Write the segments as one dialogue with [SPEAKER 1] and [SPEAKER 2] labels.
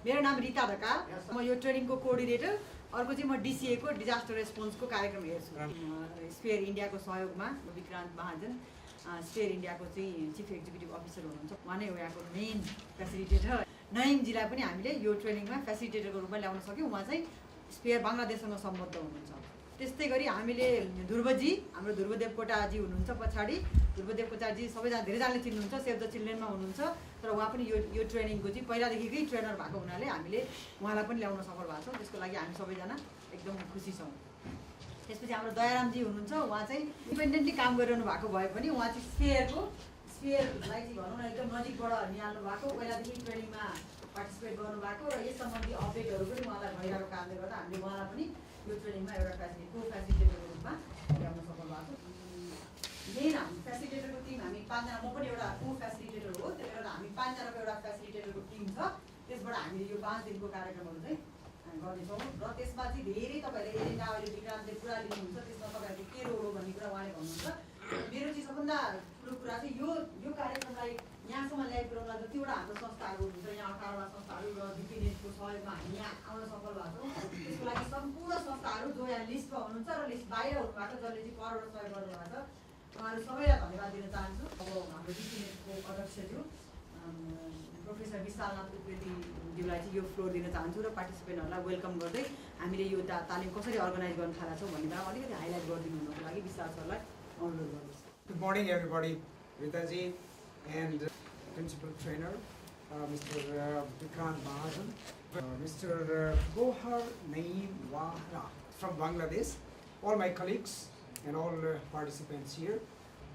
[SPEAKER 1] मेरो नाम रिता ढका, म यो ट्रेनिङको कोअर्डिनेटर, अर्को चाहिँ म DCA को डिजास्टर रेस्पोन्सको कार्यक्रम हेर्छु। स्पेयर इन्डियाको सहयोगमा विक्रान्त महाजन स्पेयर इन्डियाको चाहिँ चिफ एक्जिक्युटिभ अफिसर हुनुहुन्छ। उहाँ नै यहाँको मेन फेसिलिटेटर। नयिमजीलाई पनि हामीले यो ट्रेनिङमा फेसिलिटेटरको रूपमा ल्याउन सक्यौँ। उहाँ चाहिँ स्पेयर बङ्गलादेशसँग सम्बद्ध हुनुहुन्छ। त्यस्तै गरी हामीले ध्रुवजी, हाम्रो ध्रुवदेव कोटाजी हुनुहुन्छ पछाडि। ध्रुवदेव कोटाजी सबैजना धेरैजनाले चिन्नुहुन्छ, सेभ द चिल्ड्रेनमा हुनुहुन्छ। तर उहाँ पनि यो ट्रेनिङको चाहिँ पहिलादेखिकै ट्रेनर भएको हुनाले हामीले उहाँलाई पनि ल्याउन सफल भएको छौँ। त्यसको लागि हामी सबैजना एकदम खुसी छौँ। त्यसपछि हाम्रो दयारामजी हुनुहुन्छ। उहाँ चाहिँ इन्डिपेन्डेन्टली काम गरिरहनु भएको भए पनि उहाँ चाहिँ स्पेयरलाई चाहिँ भनौँ न एकदम नजिकबाट निहाल्नु भएको, पहिलादेखि ट्रेनिङमा पार्टिसिपेट गर्नुभएको र यस सम्बन्धी अपडेटहरू पनि उहाँलाई भइरहेको कारणले गर्दा हामीले उहाँलाई पनि यो ट्रेनिङमा एउटा को फेसिलिटेटरको रूपमा ल्याउन सफल भएको छ। मेन हामी फेसिलिटेटरको टिम हामी 5 जना, म पनि एउटा को फेसिलिटेटर हो, त्यसले गर्दा हामी 5 जनाको एउटा फेसिलिटेटरको टिम छ। त्यसबाट हामीले यो 5 दिनको कार्यक्रमहरू चाहिँ गर्नेछौँ र त्यसमा चाहिँ धेरै तपाईँहरूले एजेन्डा अहिले विक्रान्तले पुरा लिनुहुन्छ, त्यसमा तपाईँहरूको के रोल हो भन्ने कुरा उहाँले भन्नुहुन्छ। मेरो चाहिँ सबभन्दा ठुलो कुरा चाहिँ यो कार्यक्रमलाई यहाँसम्म ल्याइपुर्याउन जतिवटा हाम्रो संस्थाहरू हुनुहुन्छ, यहाँ 18वटा संस्थाहरू र DPNetको सहयोगमा हामी यहाँ आउन सफल भएको छौँ। त्यसको लागि सम्पूर्ण संस्थाहरू जो यहाँ लिस्टमा हुनुहुन्छ र लिस्ट बाहिर हुनुभएको, जसले चाहिँ करोड सहयोग गर्नुभएको छ, उहाँहरू सबैलाई धन्यवाद दिन चाहन्छु। अब हाम्रो DPNetको अध्यक्षज्यू प्रोफेसर विशालनाथ उप्रेतीज्यूलाई चाहिँ यो फ्लोर दिन चाहन्छु र पार्टिसिपेन्टहरूलाई वेलकम गर्दै हामीले यो तालिम कसरी अर्गनाइज गर्न थालेका छौँ भन्ने कुरा अलिकति हाइलाइट गरिदिनु हुनको लागि विशाल सरलाई अनुरोध गर्दछु।
[SPEAKER 2] Good morning, everybody. Ritaji and principal trainer, Mr. Vikrant Mahajan, Mr. Gohar Naeem Wahra from Bangladesh, all my colleagues and all participants here.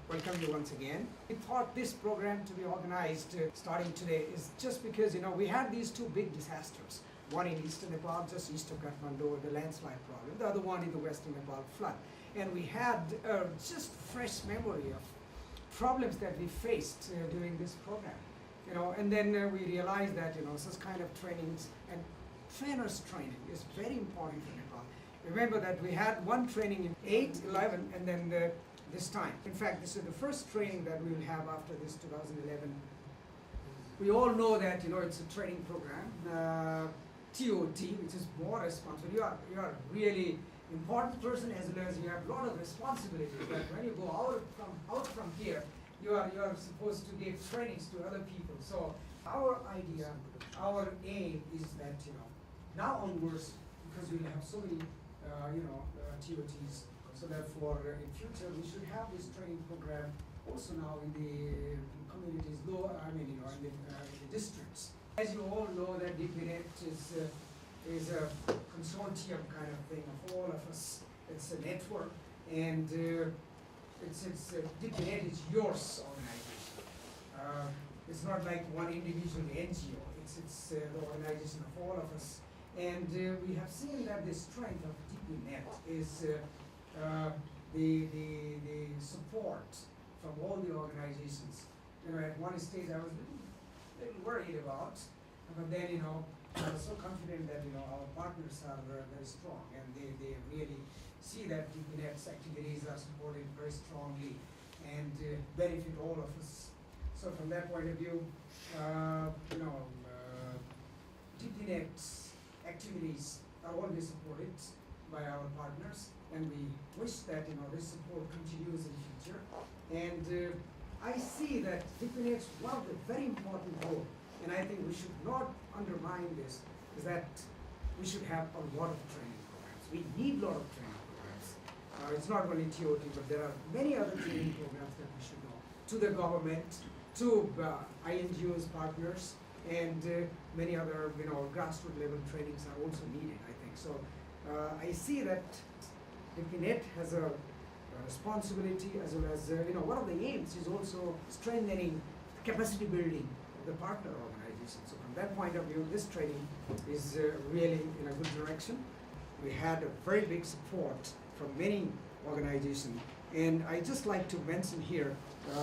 [SPEAKER 2] Welcome you once again. We thought this program to be organized starting today is just because, we had these two big disasters. One in eastern Nepal, just east of Kathmandu, the landslide problem. The other one in the western Nepal, flood. And we had just fresh memory of problems that we faced during this program. And then we realized that, such kind of trainings and trainers training is very important for Nepal. Remember that we had one training in 8, 11, and then this time. In fact, this is the first training that we will have after this 2011. We all know that, it's a training program, TOT, which is more responsible. You are really important person as well as you have a lot of responsibilities. That when you go out from here, you are supposed to give trainings to other people. So our idea, our aim is that now onwards, because we have so many TOTs, so therefore in future we should have this training program also now in the communities, in the districts. As you all know, that DPNet is a consortium kind of thing of all of us. It's a network, and DPNet is yours organization. It's not like one individual NGO. It's the organization of all of us, and we have seen that the strength of DPNet is the support from all the organizations. At one stage I was a little worried about, but then I was so confident that our partners are very strong, and they really see that DPNet's activities are supported very strongly and benefit all of us. So from that point of view, DPNet's activities are always supported by our partners, and we wish that this support continues in the future. And I see that DPNet's one of the very important role, and I think we should not undermine this, is that we should have a lot of training programs. We need a lot of training programs. It's not only TOT, but there are many other training programs that we should know. To the government, to INGOs, partners, and many other grassroots level trainings are also needed, I think. So I see that DPNet has a responsibility, as well as one of the aims is also strengthening capacity building of the partner organizations. So from that point of view, this training is really in a good direction. We had a very big support from many organizations, and I just like to mention here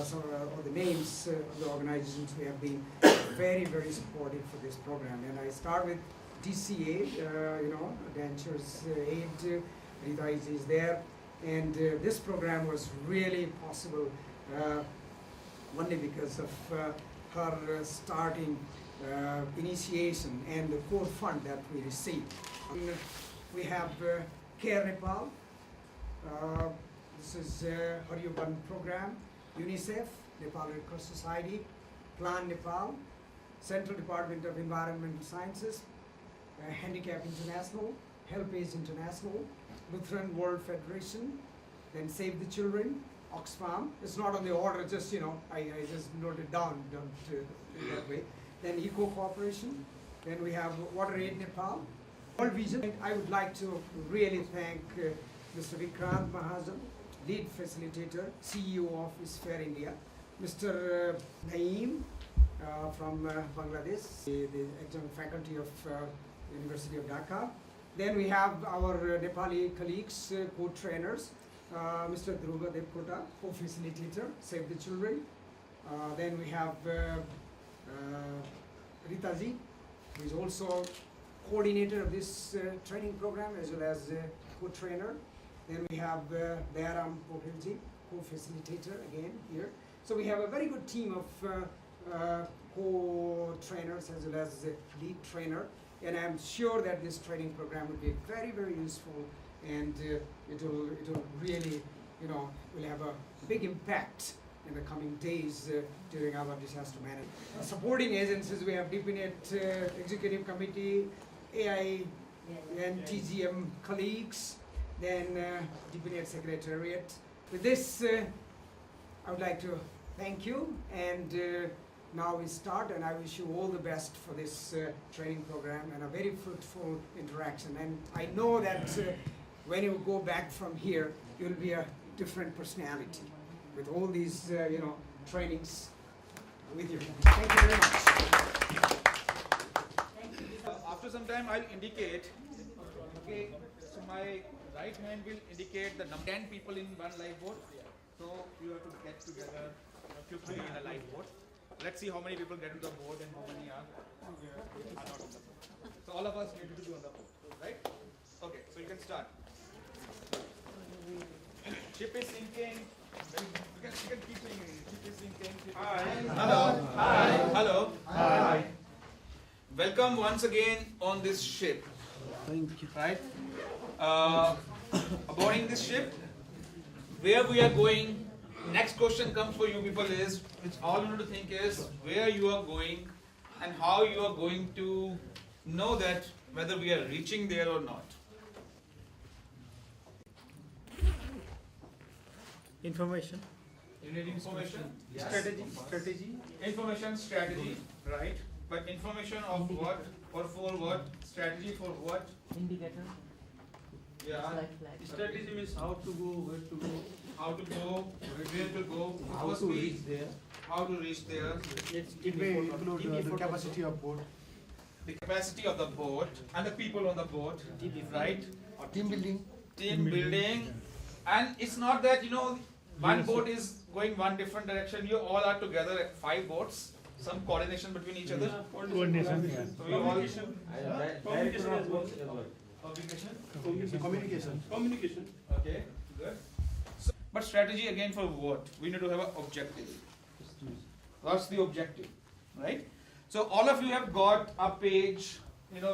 [SPEAKER 2] some of the names of the organizations who have been very, very supportive for this program. And I start with DCA, Dentures Aid, Rita is there. And this program was really possible only because of her starting initiation and the core fund that we receive. We have Care Nepal. This is Haryaban program, UNICEF, Nepal Red Cross Society, Plan Nepal, Central Department of Environmental Sciences, Handicap International, Helpage International, Lutheran World Federation, then Save the Children, Oxfam. It's not on the order, just, I just noted down, don't do that way. Then Eco Cooperation, then we have Water Aid Nepal, World Vision. I would like to really thank Mr. Vikrant Mahajan, lead facilitator, CEO of Sphere India, Mr. Naeem from Bangladesh, the adjunct faculty of University of Dhaka. Then we have our Nepali colleagues, co-trainers, Mr. Dhruva Devkota, co-facilitator, Save the Children. Then we have Ritaji, who is also coordinator of this training program as well as co-trainer. Then we have Dayaram Pokhrilji, co-facilitator again here. So we have a very good team of co-trainers as well as lead trainer. And I'm sure that this training program will be very, very useful, and it will really, will have a big impact in the coming days during our disaster management. Supporting agencies, we have DPNet Executive Committee, AI and TGM colleagues, then DPNet Secretariat. With this, I would like to thank you, and now we start, and I wish you all the best for this training program and a very fruitful interaction. And I know that when you go back from here, you'll be a different personality with all these, trainings with you. Thank you very much.
[SPEAKER 3] After some time, I'll indicate. Okay, so my right hand will indicate the number 10 people in one lifeboat. So you have to get together, quickly in a lifeboat. Let's see how many people get to the boat and how many are not on the boat. So all of us need to be on the boat, right? Okay, so you can start. Ship is sinking. You can keep saying it. Ship is sinking. Hi. Hello. Hi. Hello. Hi. Welcome once again on this ship.
[SPEAKER 4] Thank you.
[SPEAKER 3] Right? Aboarding this ship, where we are going. Next question comes for you people is, which all you need to think is, where you are going and how you are going to know that whether we are reaching there or not.
[SPEAKER 4] Information.
[SPEAKER 3] You need information? Yes.
[SPEAKER 4] Strategy.
[SPEAKER 3] Information, strategy, right? But information of what or for what? Strategy for what?
[SPEAKER 5] Indicator.
[SPEAKER 3] Yeah.
[SPEAKER 4] Strategy means how to go, where to go.
[SPEAKER 3] How to go, where to go,
[SPEAKER 4] How to reach there.
[SPEAKER 3] how to reach there,
[SPEAKER 4] It may include the capacity of boat.
[SPEAKER 3] the capacity of the boat and the people on the boat, right?
[SPEAKER 4] Team building.
[SPEAKER 3] Team building, and it's not that one boat is going one different direction. You all are together at 5 boats. Some coordination between each other.
[SPEAKER 4] Coordination.
[SPEAKER 3] So we all
[SPEAKER 4] Communication.
[SPEAKER 3] Okay, good. So, but strategy again for what? We need to have an objective. What's the objective, right? So all of you have got a page,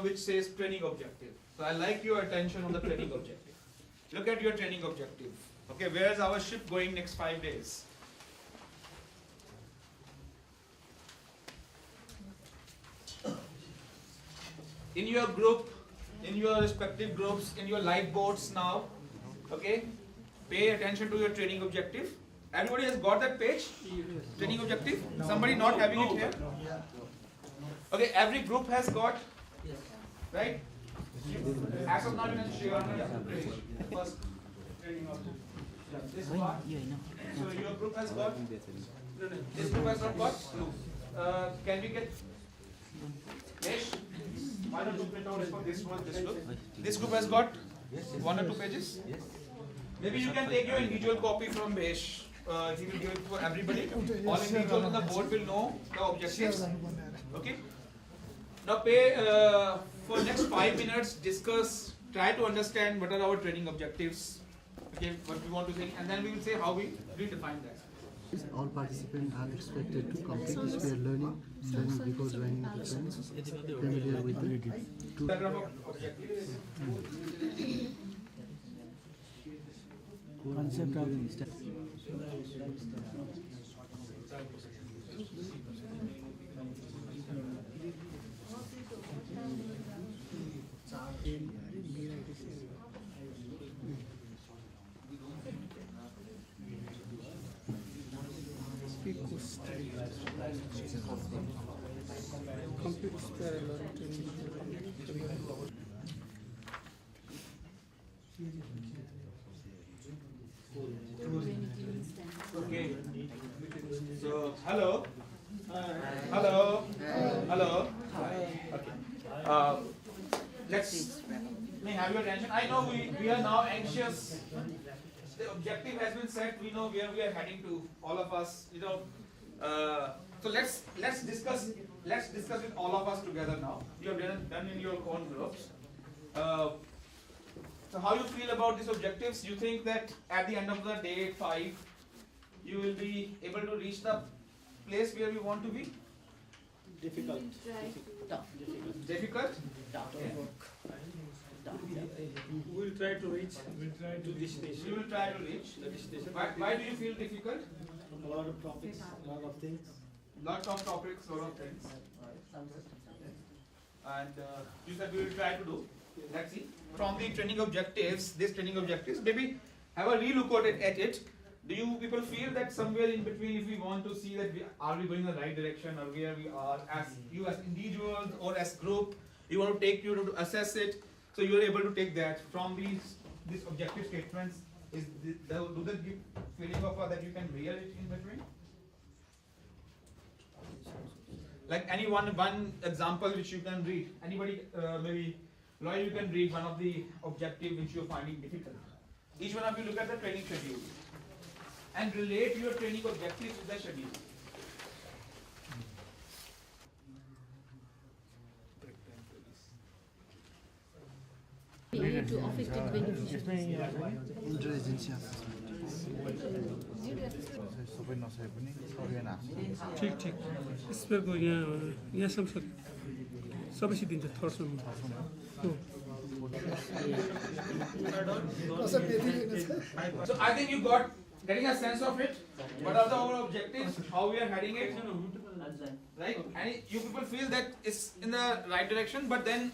[SPEAKER 3] which says training objective. So I like your attention on the training objective. Look at your training objective. Okay, where is our ship going next 5 days? In your group, in your respective groups, in your lifeboats now, okay, pay attention to your training objective. Everybody has got that page? Training objective? Somebody not having it here? Okay, every group has got, right? As of now, you can share on the page. First training objective. This one. So your group has got? This group has not got? No. Can we get Yesh? Why don't you print out for this one, this group? This group has got 1 or 2 pages? Maybe you can take your individual copy from Besh. He will give it for everybody. All individuals on the board will know the objectives. Okay? Now pay for next 5 minutes, discuss, try to understand what are our training objectives. Okay, what we want to think, and then we will say how we redefine that.
[SPEAKER 5] All participants are expected to complete this peer learning training before joining the training, familiar with the two concept of
[SPEAKER 3] Okay. So, hello. Hello. Hello. Okay. May I have your attention? I know we are now anxious. The objective has been set. We know where we are heading to. All of us, you know. So let's discuss. Let's discuss with all of us together now. You have done in your own groups. So how you feel about these objectives? You think that at the end of the day 5, you will be able to reach the place where we want to be?
[SPEAKER 4] Difficult.
[SPEAKER 3] Difficult? Okay.
[SPEAKER 4] We will try to reach to this station.
[SPEAKER 3] You will try to reach. Why do you feel difficult?
[SPEAKER 4] A lot of topics, a lot of things.
[SPEAKER 3] Lot of topics, lot of things. And you said we will try to do. Let's see. From the training objectives, maybe have a relook at it. Do you people feel that somewhere in between, if we want to see that are we going in the right direction, or where we are as individuals or as group, you want to take you to assess it, so you are able to take that from these objective statements. Do they give feeling of that you can real it in between? Like any one example which you can read. Anybody maybe Lloyd, you can read one of the objectives which you are finding difficult. Each one of you look at the training schedule and relate your training objectives to the schedule.
[SPEAKER 6] To affected beneficiaries.
[SPEAKER 5] interagency
[SPEAKER 7] ठीक ठीक स्पेयरको यहाँसम्म सबै सिद्धिन्छ थर्डसम्म
[SPEAKER 3] So I think you getting a sense of it. What are our objectives? How we are heading it? Right? And you people feel that it's in the right direction, but then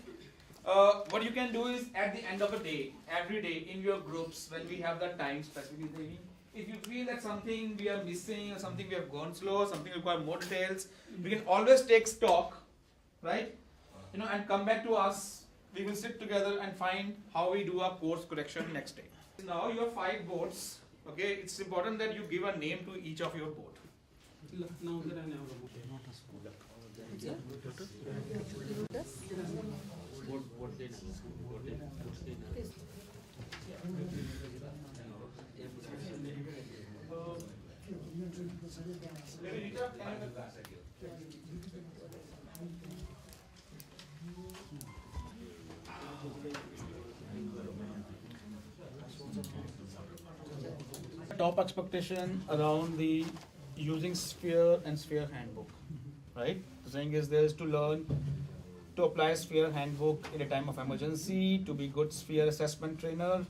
[SPEAKER 3] what you can do is at the end of the day, every day in your groups, when we have the time specifically, if you feel that something we are missing or something we have gone slow, something require more details, we can always take stock, right? You know, and come back to us. We will sit together and find how we do our course correction next day. Now you have 5 boards. Okay, it's important that you give a name to each of your board. Top expectation around the using Sphere and Sphere handbook, right? The thing is there is to learn to apply Sphere handbook in a time of emergency, to be good Sphere assessment trainer,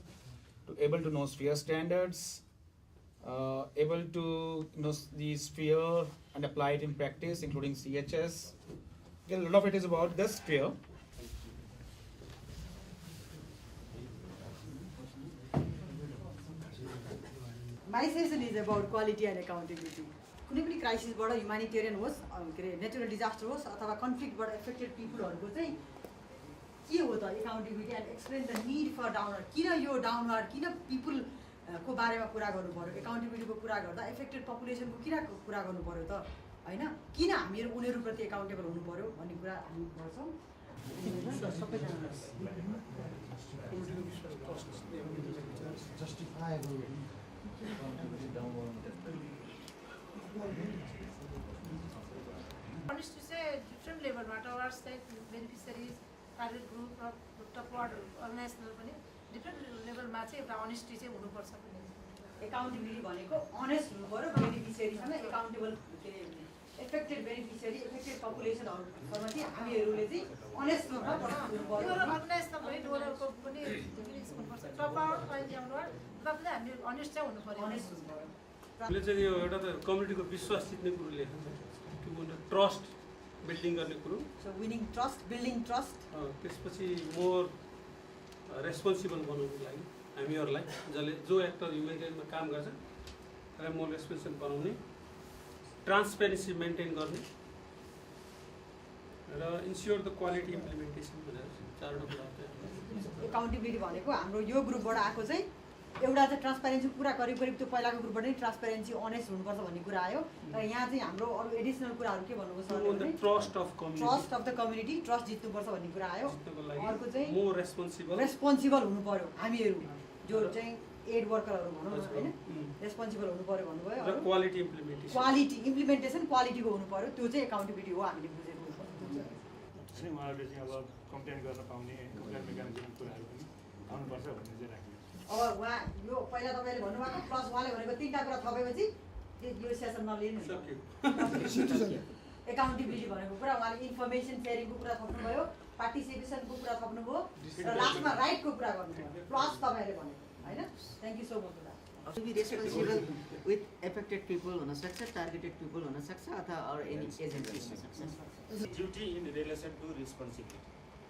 [SPEAKER 3] to able to know Sphere standards, able to know the Sphere and apply it in practice, including CHS. Okay, a lot of it is about the Sphere.
[SPEAKER 1] My session is about quality and accountability. कुनै पनि क्राइसिसबाट ह्युमानिटेरियन होस् के अरे natural disaster होस् अथवा कन्फ्लिक्टबाट affected पिपलहरूको चाहिँ के हो त accountability end explain the need for downward किन यो डाउनवर्ड किन पिपलको बारेमा कुरा गर्नु पर्यो एकाउन्टेबिलिटीको कुरा गर्दा एफेक्टेड पपुलेसनको किन कुरा गर्नु पर्यो त हैन किन हामीहरू उनीहरूप्रति एकाउन्टेबल हुनु पर्यो भन्ने कुरा हामी गर्छौँ
[SPEAKER 6] Honesty say different level, towards the beneficiaries, target group, top ward, organizational, different level match. Honesty say
[SPEAKER 1] accountability भनेको अनेस्ट हुनु पर्यो बेनिफिसियरीसँग एकाउन्टेबल के अरे एफेक्टेड बेनिफिसियरी एफेक्टेड पपुलेसनहरूसँग चाहिँ हामीहरूले चाहिँ अनेस्ट रूपमा हुनु पर्यो
[SPEAKER 6] त्यो अर्गनाइज नभई डोनरको पनि हुनुपर्छ टप आउट पाइदिउबाट तपाईले हामी अनेस्ट चाहिँ हुनु पर्यो
[SPEAKER 1] अनेस्ट हुनु पर्यो
[SPEAKER 7] हामीले चाहिँ यो एउटा त कम्युनिटीको विश्वास जित्ने कुरो लेखेको छ के भन्छ ट्रस्ट बिल्डिङ गर्ने कुरो
[SPEAKER 1] सो विनिङ ट्रस्ट बिल्डिङ ट्रस्ट
[SPEAKER 7] त्यसपछि मोर रेस्पोन्सिबल बनाउनुको लागि हामीहरूलाई जसले जो एक्टर ह्युमेनिटेरियनमा काम गर्छ त्यसलाई मोर रेस्पोन्सिबल बनाउने ट्रान्सपेरेन्सी मेन्टेन गर्ने र इन्स्योर द क्वालिटी इम्प्लिमेन्टेसन भनेर चारवटा कुरा
[SPEAKER 1] एकाउन्टेबिलिटी भनेको हाम्रो यो ग्रुपबाट आएको चाहिँ एउटा चाहिँ ट्रान्सपेरेन्सी पुरा करिब त्यो पहिलाको ग्रुपबाट नै ट्रान्सपेरेन्सी अनेस्ट हुनुपर्छ भन्ने कुरा आयो तर यहाँ चाहिँ हाम्रो अरू एडिसनल कुराहरू के भन्नुभयो sir
[SPEAKER 7] trust
[SPEAKER 1] of the community trust जित्नुपर्छ भन्ने कुरा आयो अर्को चाहिँ
[SPEAKER 7] मोर
[SPEAKER 1] रेस्पोन्सिबल हुनु पर्यो हामीहरू जो चाहिँ एड वर्करहरू भनौँ न होइन रेस्पोन्सिबल हुनु पर्यो भन्नुभयो
[SPEAKER 7] र क्वालिटी
[SPEAKER 1] इम्प्लिमेन्टेसन क्वालिटीको हुनु पर्यो त्यो चाहिँ एकाउन्टेबिलिटी हो हामीले बुझेको
[SPEAKER 8] उहाँहरूले चाहिँ अब कम्प्लेन गर्न पाउने कम्प्लेन मेकानिजम कुराहरू पनि आउनुपर्छ भन्ने चाहिँ राखेको
[SPEAKER 1] अब उहाँ यो पहिला तपाईँले भन्नुभएको प्लस उहाँले भनेको 3टा कुरा थपेपछि यो सेसन नलिनु एकाउन्टेबिलिटी भनेको कुरा उहाँले इन्फर्मेसन सेयरिङको कुरा थप्नुभयो पार्टिसिपेसनको कुरा थप्नुभयो र लास्टमा राइटको कुरा गर्नुभयो प्लस तपाईँले भनेको होइन thank you so much
[SPEAKER 9] To be responsible with affected people हुन सक्छ targeted people हुन सक्छ अथवा or any agency हुन सक्छ
[SPEAKER 8] duty in relation to responsibility.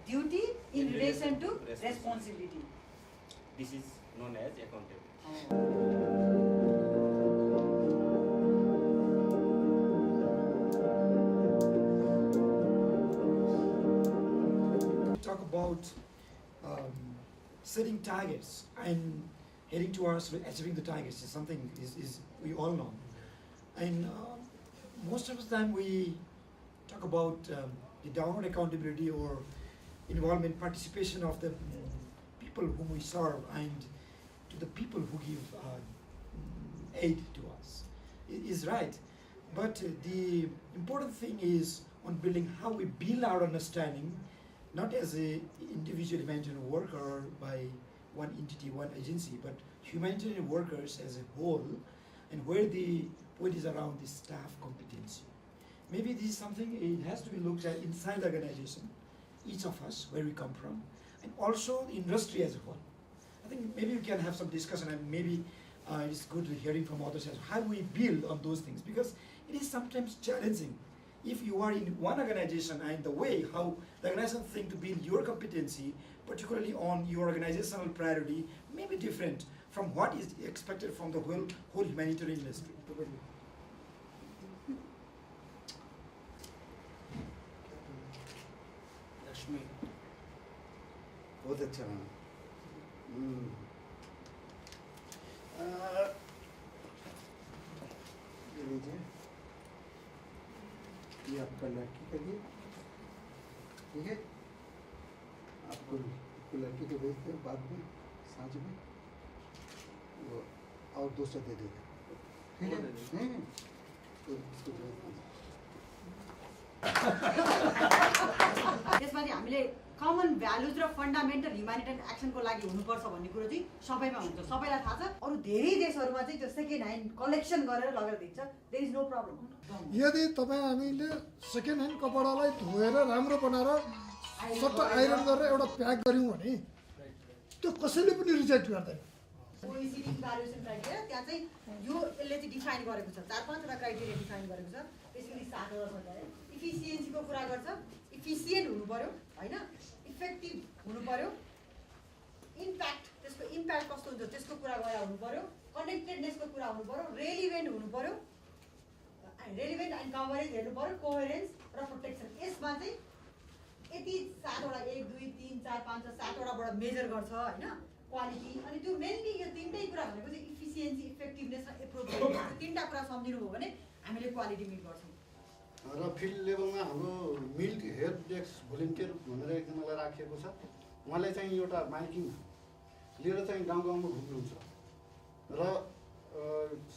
[SPEAKER 1] duty in relation to responsibility.
[SPEAKER 8] This is known as accountability.
[SPEAKER 2] Talk about setting targets and heading towards achieving the targets is something is we all know, and most of the time we talk about the downward accountability or involvement, participation of the people whom we serve and to the people who give aid to us. It is right, but the important thing is on building how we build our understanding, not as a individual humanitarian worker by one entity, one agency, but humanitarian workers as a whole, and where the point is around the staff competency. Maybe this is something it has to be looked at inside the organization, each of us, where we come from, and also the industry as a whole. I think maybe we can have some discussion, and maybe it's good hearing from others as how we build on those things, because it is sometimes challenging. If you are in one organization and the way how the organization think to build your competency, particularly on your organizational priority, may be different from what is expected from the whole humanitarian industry.
[SPEAKER 5] Lakshmi, बहुत अच्छा रहा। ये लीजिए, ये आपका लड़की का gift, ठीक है? आपको लड़की को भेजते हैं बाद में सांझ में वो और दूसरा दे देगा, ठीक है? नहीं तो इसको भेज दीजिए।
[SPEAKER 1] त्यसमा चाहिँ हामीले कमन भ्यालुज र फन्डामेन्टल ह्युम्यानिटेरियन एक्सनको लागि हुनुपर्छ भन्ने कुरो चाहिँ सबैमा हुन्छ, सबैलाई थाहा छ। अरू धेरै देशहरूमा चाहिँ त्यो सेकेन्ड ह्यान्ड कलेक्सन गरेर लगेर दिन्छ, देयर इज नो प्रब्लम।
[SPEAKER 10] यदि तपाईँ हामीले सेकेन्ड ह्यान्ड कपडालाई धोएर राम्रो बनाएर सट्ट आइरन गरेर एउटा प्याक गऱ्यौँ भने त्यो कसैले पनि रिजेक्ट गर्दैन।
[SPEAKER 1] OECD इभ्यालुएसन क्राइटेरिया त्यहाँ चाहिँ यो यसले चाहिँ डिफाइन गरेको छ, 4-5 क्राइटेरिया डिफाइन गरेको छ। बेसिकली 7 वटा छ। इफिसियन्सीको कुरा गर्छ, इफिसियन्ट हुनु पर्यो हैन, इफेक्टिभ हुनु पर्यो, इम्प्याक्ट त्यसको इम्प्याक्ट कस्तो हुन्छ त्यसको कुरा गरेर हुनु पर्यो, कनेक्टेडनेसको कुरा हुनु पर्यो, रेलिभेन्ट हुनु पर्यो, रेलिभेन्ट एन्ड कभरेज हेर्नु पर्यो, कोहेरेन्स र प्रोटेक्सन। यसमा चाहिँ यति 7 वटा 1 2 3 4 5 6 7 वटाबाट मेजर गर्छ हैन क्वालिटी। अनि त्यो मेनली यो तीनटै कुरा भनेको चाहिँ इफिसियन्सी, इफेक्टिभनेस र एप्रोप्रिएट, तीनटा कुरा सम्झिनु भयो भने हामीले क्वालिटी मिट गर्छौँ।
[SPEAKER 5] र फिल्ड लेभलमा हाम्रो मिल्ड हेल्प डेस्क भोलिन्टियर भनेर एकजनालाई राखिएको छ। उहाँले चाहिँ एउटा माइकिङ लिएर चाहिँ गाउँ गाउँमा घुम्नुहुन्छ र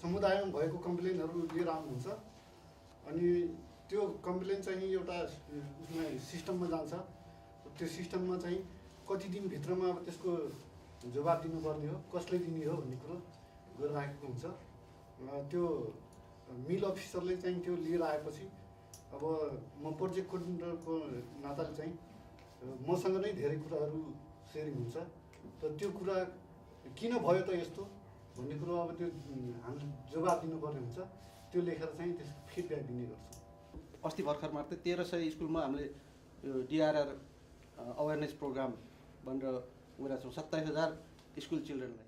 [SPEAKER 5] समुदायमा भएको कम्प्लेनहरू लिएर आउनुहुन्छ। अनि त्यो कम्प्लेन चाहिँ एउटा सिस्टममा जान्छ। त्यो सिस्टममा चाहिँ कति दिनभित्रमा अब त्यसको जवाब दिनुपर्ने हो, कसले दिने हो भन्ने कुरो गरिराखेको हुन्छ। त्यो मिल अफिसरले चाहिँ त्यो लिएर आएपछि अब म प्रोजेक्ट कोअर्डिनेटरको नाताले चाहिँ मसँग नै धेरै कुराहरू सेयरिङ हुन्छ। तर त्यो कुरा किन भयो त यस्तो भन्ने कुरो अब त्यो हामीले जवाब दिनुपर्ने हुन्छ। त्यो लेखेर चाहिँ त्यस फिडब्याक दिने गर्छौँ।
[SPEAKER 11] अस्ति भर्खर मात्रै 1300 स्कुलमा हामीले यो डिआरआर अवेरनेस प्रोग्राम भनेर गरेका छौँ 27,000 school चिल्ड्रेनलाई।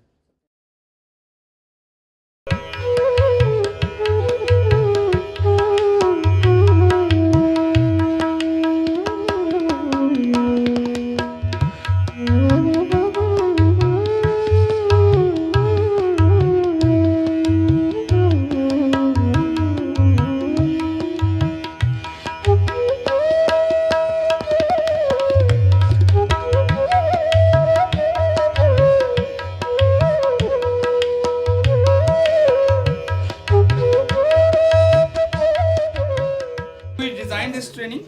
[SPEAKER 3] Training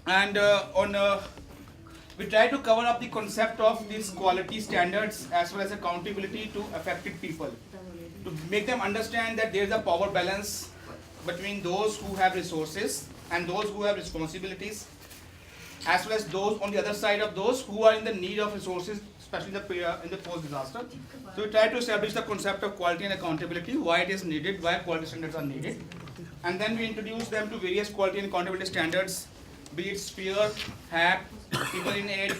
[SPEAKER 3] and we try to cover up the concept of these quality standards as well as accountability to affected people, to make them understand that there is a power balance between those who have resources and those who have responsibilities, as well as those on the other side of those who are in the need of resources, especially in the post-disaster. So we try to establish the concept of quality and accountability, why it is needed, why quality standards are needed. And then we introduce them to various quality and accountability standards, be it sphere, HAP, people in aid,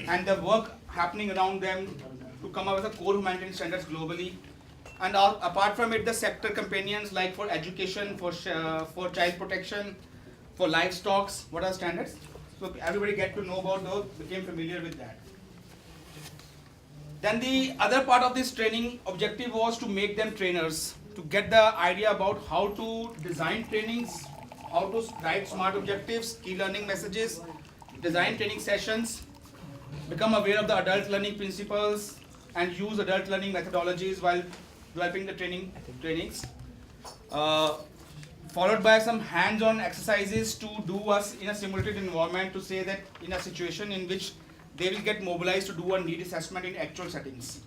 [SPEAKER 3] and the work happening around them to come up with a core humanitarian standards globally. And apart from it, the sector companions like for education, for child protection, for livestock, what are standards? So everybody get to know about those, became familiar with that. Then the other part of this training objective was to make them trainers, to get the idea about how to design trainings, how to write smart objectives, key learning messages, design training sessions, become aware of the adult learning principles, and use adult learning methodologies while developing the trainings. Followed by some hands-on exercises to do us in a simulated environment, to say that in a situation in which they will get mobilized to do a need assessment in actual settings.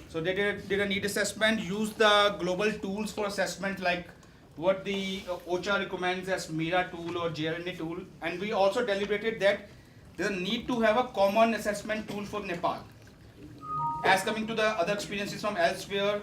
[SPEAKER 3] So they did a need assessment, used the global tools for assessment like what the OCHA recommends as MIRA tool or JRNA tool, and we also deliberated that there's a need to have a common assessment tool for Nepal. As coming to the other experiences from elsewhere,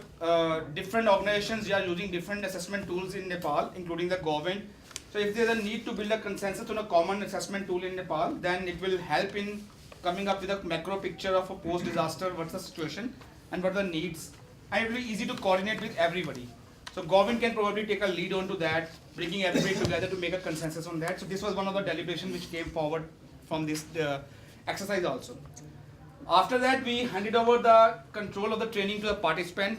[SPEAKER 3] different organizations are using different assessment tools in Nepal, including the government. So if there's a need to build a consensus on a common assessment tool in Nepal, then it will help in coming up with a macro picture of a post-disaster, what's the situation, and what are the needs, and it will be easy to coordinate with everybody. So government can probably take a lead on to that, bringing everybody together to make a consensus on that. So this was one of the deliberations which came forward from this exercise also. After that, we handed over the control of the training to the participant,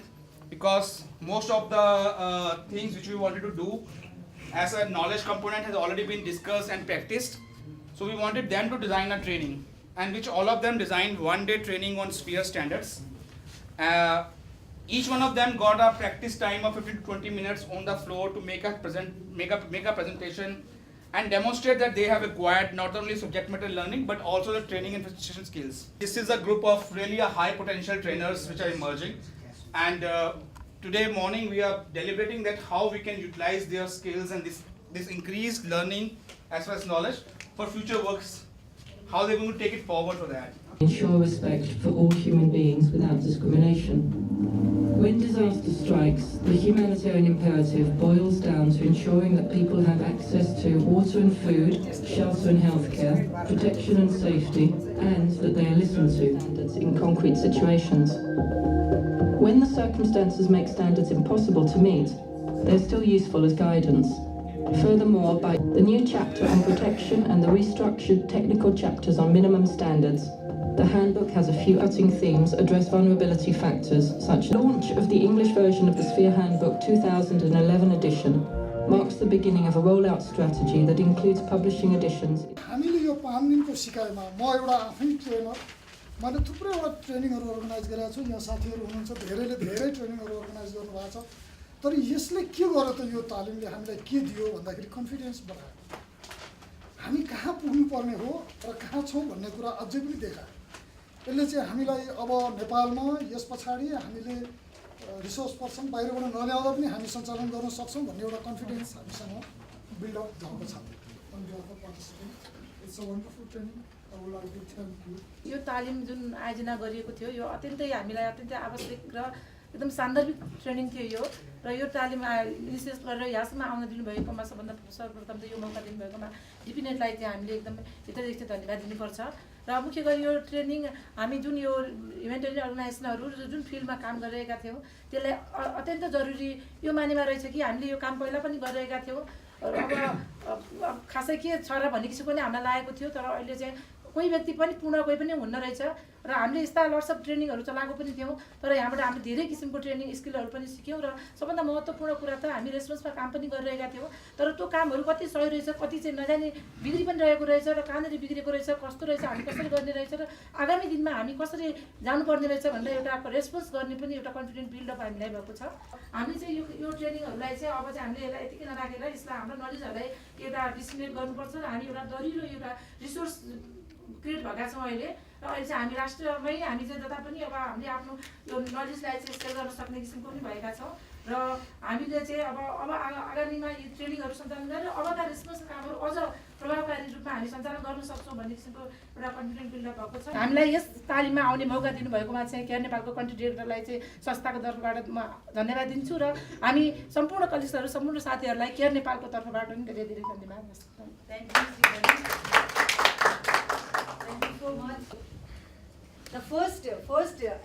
[SPEAKER 3] because most of the things which we wanted to do as a knowledge component has already been discussed and practiced. So we wanted them to design a training, and which all of them designed one-day training on sphere standards. Each one of them got a practice time of 15 to 20 minutes on the floor to make a presentation and demonstrate that they have acquired not only subject matter learning but also the training and facilitation skills. This is a group of really a high potential trainers which are emerging, and today morning we are deliberating that how we can utilize their skills and this increased learning as well as knowledge for future works, how they're going to take it forward for that.
[SPEAKER 12] Ensure respect for all human beings without discrimination. When disaster strikes, the humanitarian imperative boils down to ensuring that people have access to water and food, shelter and healthcare, protection and safety, and that they are listened to. Standards in concrete situations. When the circumstances make standards impossible to meet, they're still useful as guidance. Furthermore, by the new chapter on protection and the restructured technical chapters on minimum standards, the handbook has a few cutting themes address vulnerability factors, such as launch of the English version of the Sphere Handbook 2011 edition marks the beginning of a rollout strategy that includes publishing editions.
[SPEAKER 10] हामीले यो 5 दिनको सिकाइमा म एउटा आफै trainer, मैले थुप्रै वटा ट्रेनिङहरु organise गरेको छु। यहाँ साथीहरु हुनुहुन्छ, धेरैले धेरै ट्रेनिङहरु अर्गनाइज गर्नुभएको छ। तर यसले के गर्यो त, यो तालिमले हामीलाई के दियो भन्दाखेरि कन्फिडेन्स बढायो। हामी कहाँ पुग्नु पर्ने हो र कहाँ छौं भन्ने कुरा अझै पनि देखायो। यसले चाहिँ हामीलाई अब नेपालमा यस पछाडी हामीले रिसोर्स पर्सन बाहिरबाट नल्याउँदा पनि हामी सञ्चालन गर्न सक्छौँ भन्ने एउटा कन्फिडेन्स हामीसँग बिल्डअप भएको छ। It's a wonderful training.
[SPEAKER 6] यो तालिम जुन आयोजना गरिएको थियो यो अत्यन्तै हामीलाई अत्यन्तै आवश्यक र एकदम सान्दर्भिक ट्रेनिङ थियो यो र यो तालिम विशेष गरेर यहाँसम्म आउन दिनुभएकोमा सबभन्दा सर्वप्रथम त यो मौका दिनुभएकोमा डिपिनेटलाई चाहिँ हामीले एकदम हृदयदेखि धन्यवाद दिनुपर्छ। र मुख्य गरी यो ट्रेनिङ हामी जुन यो ह्युमेनिटेरियन अर्गनाइजेसनहरू जुन फिल्डमा काम गरिरहेका थियौँ त्यसलाई अत्यन्त जरुरी यो मानेमा रहेछ कि हामीले यो काम पहिला पनि गरिरहेका थियौँ। अब खासै के छ र भन्ने किसिमको पनि हामीलाई लागेको थियो, तर अहिले चाहिँ कोही व्यक्ति पनि पूर्ण कोही पनि हुन्न रहेछ र हामीले यस्ता लट्स अफ ट्रेनिङहरू चलाएको पनि थियौँ। तर यहाँबाट हामीले धेरै किसिमको ट्रेनिङ स्किलहरू पनि सिक्यौँ र सबभन्दा महत्त्वपूर्ण कुरा त हामी रेस्पोन्समा काम पनि गरिरहेका थियौँ। तर त्यो कामहरू कति सही रहेछ, कति चाहिँ नजाने बिग्री पनि रहेको रहेछ र कहाँनिर बिग्रेको रहेछ, कस्तो रहेछ, हामी कसरी गर्ने रहेछ र आगामी दिनमा हामी कसरी जानुपर्ने रहेछ भनेर एउटा रेस्पोन्स गर्ने पनि एउटा कन्फिडेन्ट बिल्डअप हामीलाई भएको छ। हामीले चाहिँ यो ट्रेनिङहरूलाई चाहिँ अब चाहिँ हामीले यसलाई यतिकै नराखेर यसलाई हाम्रो नलेजहरूलाई एउटा डिसिमिनेट गर्नुपर्छ र हामी एउटा दरिलो एउटा रिसोर्स क्रिएट भएका छौँ अहिले। र अहिले चाहिँ हामी राष्ट्रमै हामी चाहिँ जता पनि अब हामीले आफ्नो यो नलेजलाई चाहिँ सेयर गर्न सक्ने किसिमको पनि भएका छौँ र हामीले चाहिँ अब आगामीमा यी ट्रेनिङहरू सञ्चालन गरेर अबका रेस्पोन्स कामहरू अझ प्रभावकारी रूपमा हामी सञ्चालन गर्न सक्छौँ भन्ने किसिमको एउटा कन्फिडेन्ट बिल्डअप भएको छ। हामीलाई यस तालिममा आउने मौका दिनुभएकोमा चाहिँ केयर नेपालको कन्ट्री डिरेक्टरलाई चाहिँ संस्थाको तर्फबाट म धन्यवाद दिन्छु र हामी सम्पूर्ण कलिग्सहरू सम्पूर्ण साथीहरूलाई केयर नेपालको तर्फबाट पनि धेरै धेरै धन्यवाद।
[SPEAKER 1] Thank you so much. The first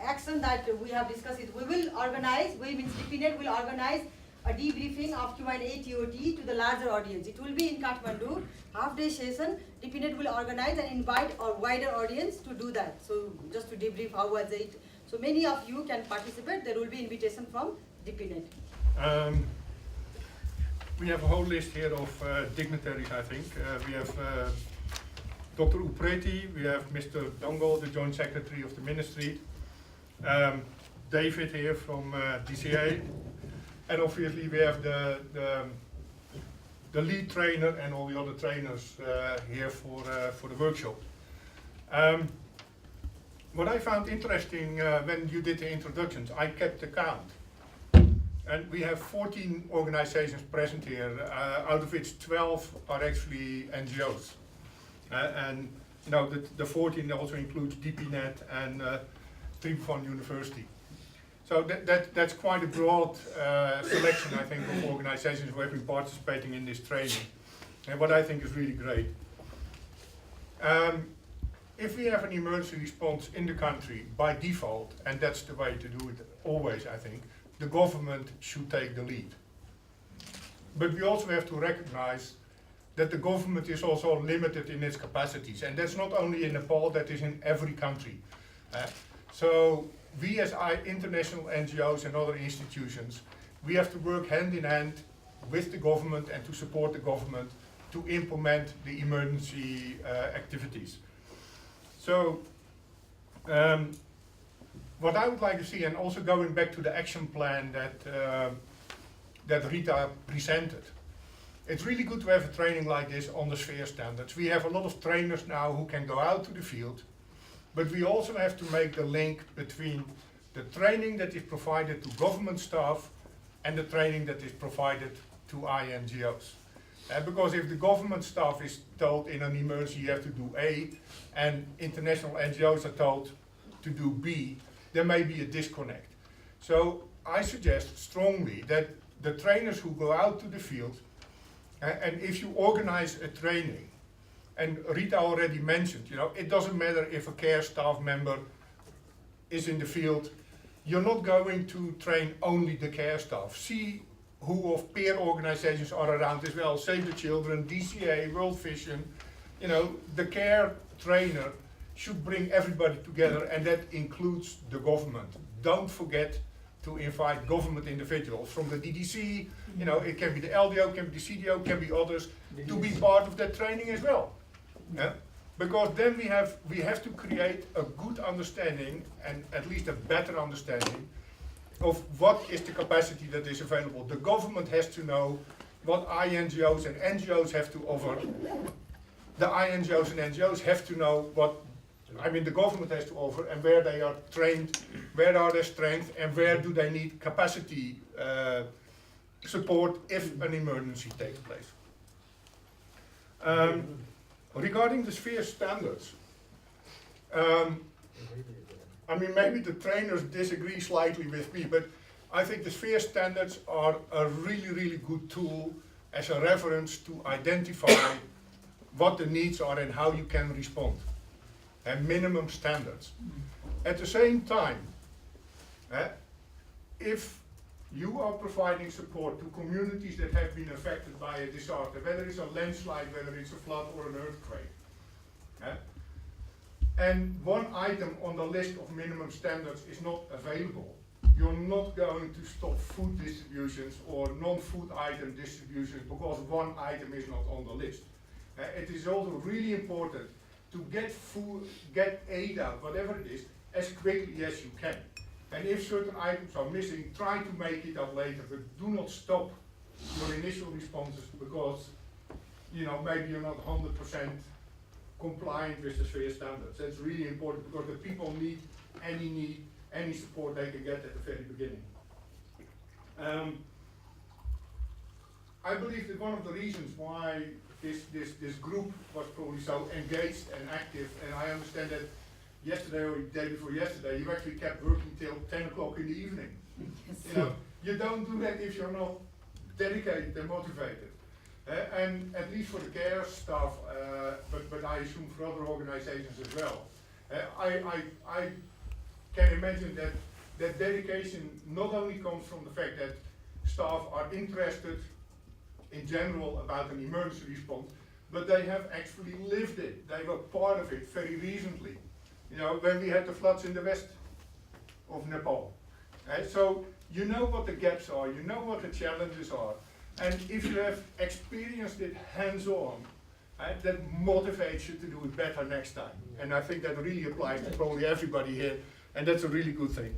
[SPEAKER 1] action that we have discussed is we means DPNet will organize a debriefing of Q&A TOT to the larger audience. It will be in Kathmandu, half-day session. DPNet will organize and invite a wider audience to do that. So just to debrief how was it. So many of you can participate. There will be invitation from DPNet.
[SPEAKER 13] We have a whole list here of dignitaries, I think. We have Dr. Upreti, we have Mr. Dongo, the Joint Secretary of the Ministry, David here from DCA, and obviously we have the lead trainer and all the other trainers here for the workshop. What I found interesting when you did the introductions, I kept the count. And we have 14 organizations present here, out of which 12 are actually NGOs. And you know, the 14 also includes DPNet and Tribhuvan University. So that's quite a broad selection, I think, of organizations who have been participating in this training, and what I think is really great. If we have an emergency response in the country, by default, and that's the way to do it always, I think, the government should take the lead. But we also have to recognize that the government is also limited in its capacities, and that's not only in Nepal, that is in every country. So we as international NGOs and other institutions, we have to work hand in hand with the government and to support the government to implement the emergency activities. So what I would like to see, and also going back to the action plan that Rita presented, it's really good to have a training like this on the sphere standards. We have a lot of trainers now who can go out to the field, but we also have to make the link between the training that is provided to government staff and the training that is provided to INGOs. Because if the government staff is told in an emergency you have to do A, and international NGOs are told to do B, there may be a disconnect. So I suggest strongly that the trainers who go out to the field, and if you organize a training, and Rita already mentioned, you know, it doesn't matter if a care staff member is in the field, you're not going to train only the care staff. See who of peer organizations are around as well, Save the Children, DCA, World Vision. You know, the care trainer should bring everybody together, and that includes the government. Don't forget to invite government individuals from the DDC, you know, it can be the LDO, can be the CDO, can be others, to be part of that training as well. Yeah? Because then we have to create a good understanding, and at least a better understanding, of what is the capacity that is available. The government has to know what INGOs and NGOs have to offer. The INGOs and NGOs have to know what I mean the government has to offer, and where they are trained, where are their strengths, and where do they need capacity support if an emergency takes place. Regarding the sphere standards, I mean maybe the trainers disagree slightly with me, but I think the sphere standards are a really, really good tool as a reference to identify what the needs are and how you can respond, and minimum standards. At the same time, if you are providing support to communities that have been affected by a disaster, whether it's a landslide, whether it's a flood or an earthquake, and one item on the list of minimum standards is not available, you're not going to stop food distributions or non-food item distributions because one item is not on the list. It is also really important to get food, get aid out, whatever it is, as quickly as you can. And if certain items are missing, try to make it up later, but do not stop your initial responses because, you know, maybe you're not 100% compliant with the sphere standards. That's really important because the people need any support they can get at the very beginning. I believe that one of the reasons why this group was probably so engaged and active, and I understand that yesterday or the day before yesterday, you actually kept working till 10 o'clock in the evening. Yes. You know, you don't do that if you're not dedicated and motivated. And at least for the care staff, but I assume for other organizations as well. I can imagine that dedication not only comes from the fact that staff are interested in general about an emergency response, but they have actually lived it. They were part of it very recently. You know, when we had the floods in the west of Nepal. So you know what the gaps are, you know what the challenges are. And if you have experienced it hands-on, that motivates you to do it better next time. And I think that really applies to probably everybody here, and that's a really good thing.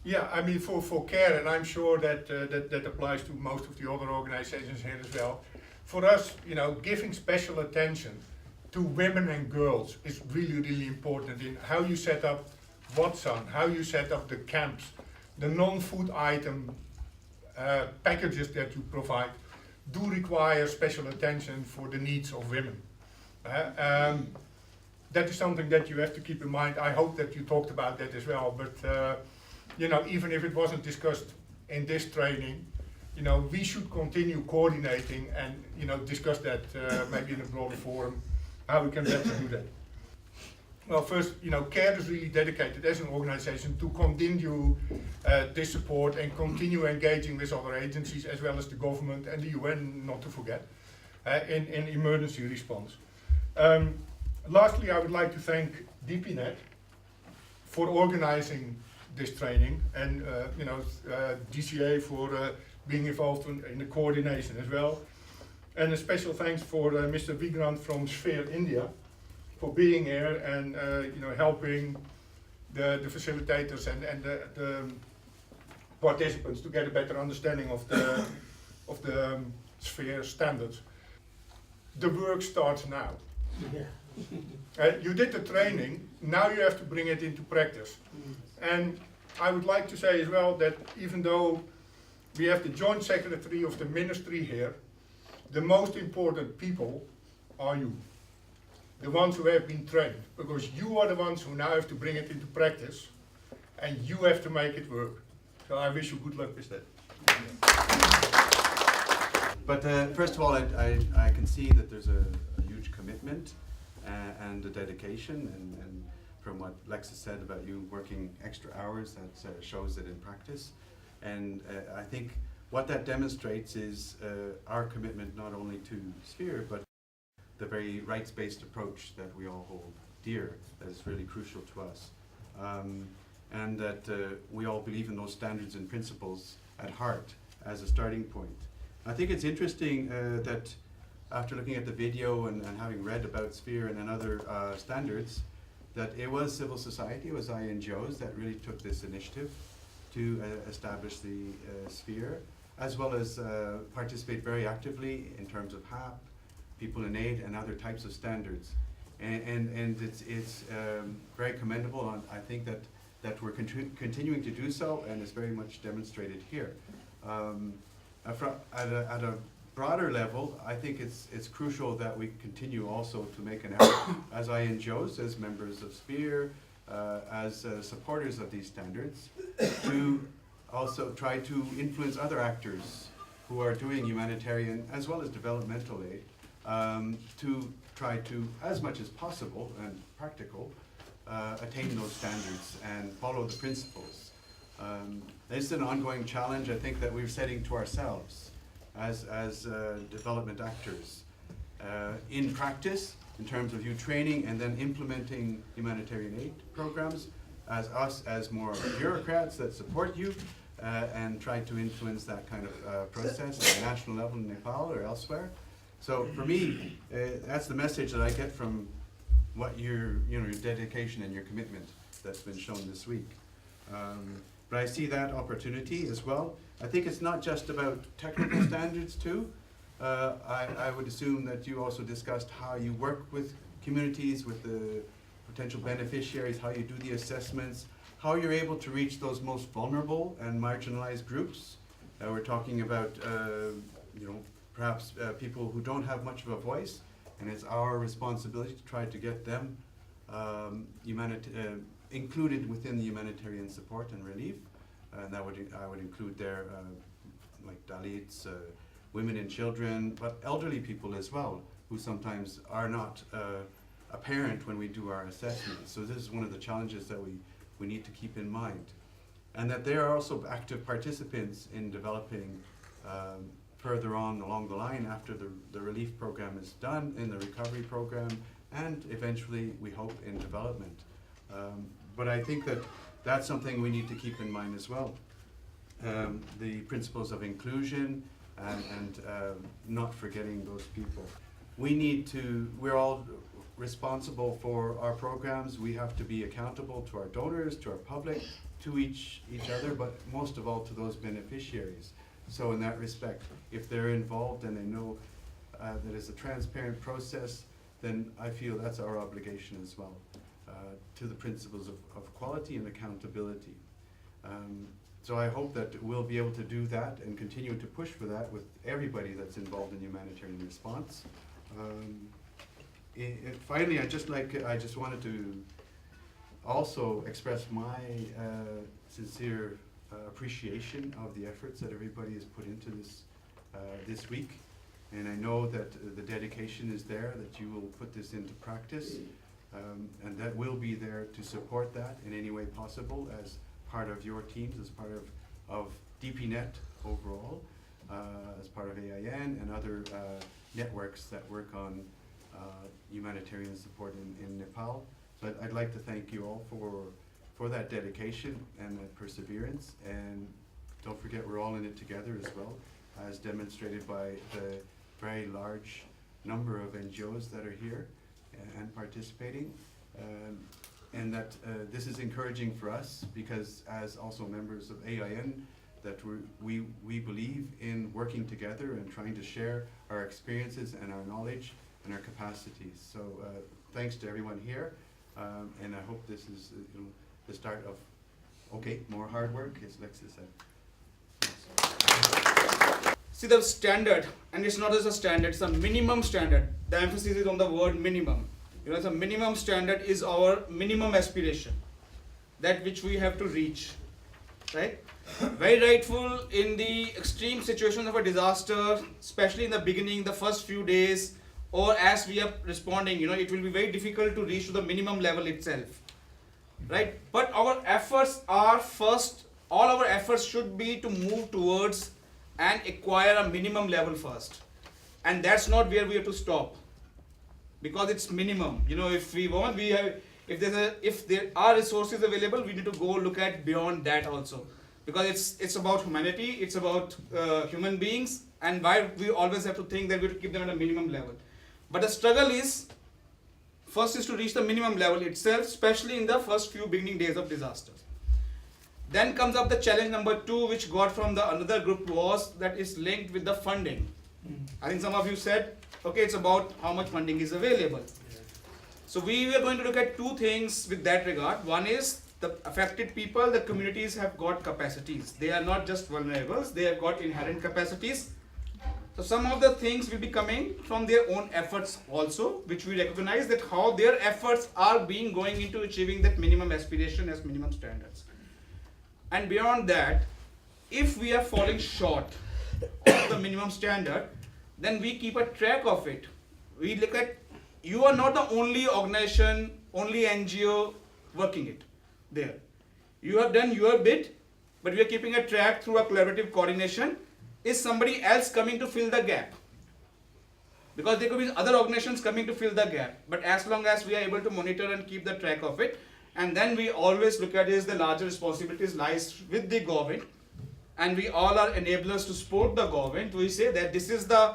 [SPEAKER 13] Yeah, I mean for care, and I'm sure that that applies to most of the other organizations here as well. For us, you know, giving special attention to women and girls is really, really important in how you set up Watson, how you set up the camps, the non-food item packages that you provide do require special attention for the needs of women. That is something that you have to keep in mind. I hope that you talked about that as well, but you know, even if it wasn't discussed in this training, you know, we should continue coordinating and, you know, discuss that maybe in a broader forum, how we can better do that. Well, first, you know, CARE is really dedicated as an organization to continue this support and continue engaging with other agencies as well as the government and the UN, not to forget, in emergency response. Lastly, I would like to thank DPNet for organizing this training, and you know, DCA for being involved in the coordination as well. And a special thanks for Mr. Vigrant from Sphere India for being here and you know, helping the facilitators and the participants to get a better understanding of the Sphere standards. The work starts now. Yeah. You did the training, now you have to bring it into practice. And I would like to say as well that even though we have the Joint Secretary of the Ministry here, the most important people are you. The ones who have been trained, because you are the ones who now have to bring it into practice and you have to make it work. So I wish you good luck with that.
[SPEAKER 14] But first of all, I can see that there's a huge commitment and a dedication, and from what Lexa said about you working extra hours, that shows it in practice. And I think what that demonstrates is our commitment not only to Sphere, but the very rights-based approach that we all hold dear, that is really crucial to us. And that we all believe in those standards and principles at heart as a starting point. I think it's interesting that after looking at the video and having read about Sphere and other standards, that it was civil society, it was INGOs that really took this initiative to establish the Sphere, as well as participate very actively in terms of HAP, People in Aid, and other types of standards. and it's very commendable. And I think that we're continuing to do so, and it's very much demonstrated here. At a broader level, I think it's crucial that we continue also to make an effort as INGOs, as members of SPHERE, as supporters of these standards, to also try to influence other actors who are doing humanitarian as well as developmental aid, to try to, as much as possible and practical, attain those standards and follow the principles. This is an ongoing challenge, I think, that we're setting to ourselves as development actors. In practice, in terms of you training and then implementing humanitarian aid programs, as more bureaucrats that support you, and try to influence that kind of process at the national level in Nepal or elsewhere. So for me, that's the message that I get from what your dedication and your commitment that's been shown this week. But I see that opportunity as well. I think it's not just about technical standards too. I would assume that you also discussed how you work with communities, with the potential beneficiaries, how you do the assessments, how you're able to reach those most vulnerable and marginalized groups. We're talking about, perhaps people who don't have much of a voice, and it's our responsibility to try to get them included within the humanitarian support and relief. And I would include there like Dalits, women and children, but elderly people as well, who sometimes are not apparent when we do our assessments. So this is one of the challenges that we need to keep in mind. And that they are also active participants in developing further on along the line after the relief program is done, in the recovery program, and eventually, we hope, in development. But I think that that's something we need to keep in mind as well. The principles of inclusion and not forgetting those people. We're all responsible for our programs. We have to be accountable to our donors, to our public, to each other, but most of all to those beneficiaries. So in that respect, if they're involved and they know that it's a transparent process, then I feel that's our obligation as well, to the principles of quality and accountability. So I hope that we'll be able to do that and continue to push for that with everybody that's involved in humanitarian response. Finally, I just wanted to also express my sincere appreciation of the efforts that everybody has put into this week. And I know that the dedication is there, that you will put this into practice, and that we'll be there to support that in any way possible as part of your teams, as part of DPNet overall, as part of AIN and other networks that work on humanitarian support in Nepal. So I'd like to thank you all for that dedication and that perseverance. And don't forget, we're all in it together as well, as demonstrated by the very large number of NGOs that are here and participating. And that this is encouraging for us, because as also members of AIN, that we believe in working together and trying to share our experiences and our knowledge and our capacities. So thanks to everyone here, and I hope this is the start of more hard work, as Lexi said.
[SPEAKER 3] See, the standard, and it's not just a standard, it's a minimum standard. The emphasis is on the word minimum. The minimum standard is our minimum aspiration, that which we have to reach, right? Very rightful in the extreme situations of a disaster, especially in the beginning, the first few days, or as we are responding, it will be very difficult to reach to the minimum level itself, right? But our efforts are first, all our efforts should be to move towards and acquire a minimum level first. And that's not where we have to stop, because it's minimum. If we want, if there are resources available, we need to go look at beyond that also, because it's about humanity, it's about human beings, and why we always have to think that we have to keep them at a minimum level. But the struggle is, first is to reach the minimum level itself, especially in the first few beginning days of disasters. Then comes up the challenge number 2, which got from the another group, was that is linked with the funding. I think some of you said, okay, it's about how much funding is available. So we are going to look at two things with that regard. One is the affected people, the communities have got capacities. They are not just vulnerables, they have got inherent capacities. So some of the things will be coming from their own efforts also, which we recognize that how their efforts are being going into achieving that minimum aspiration as minimum standards. And beyond that, if we are falling short of the minimum standard, then we keep a track of it. We look at, you are not the only organization, only NGO working it there. You have done your bit, but we are keeping a track through a collaborative coordination. Is somebody else coming to fill the gap? Because there could be other organizations coming to fill the gap. But as long as we are able to monitor and keep the track of it, and then we always look at is the larger responsibilities lies with the government, and we all are enablers to support the government. We say that this is the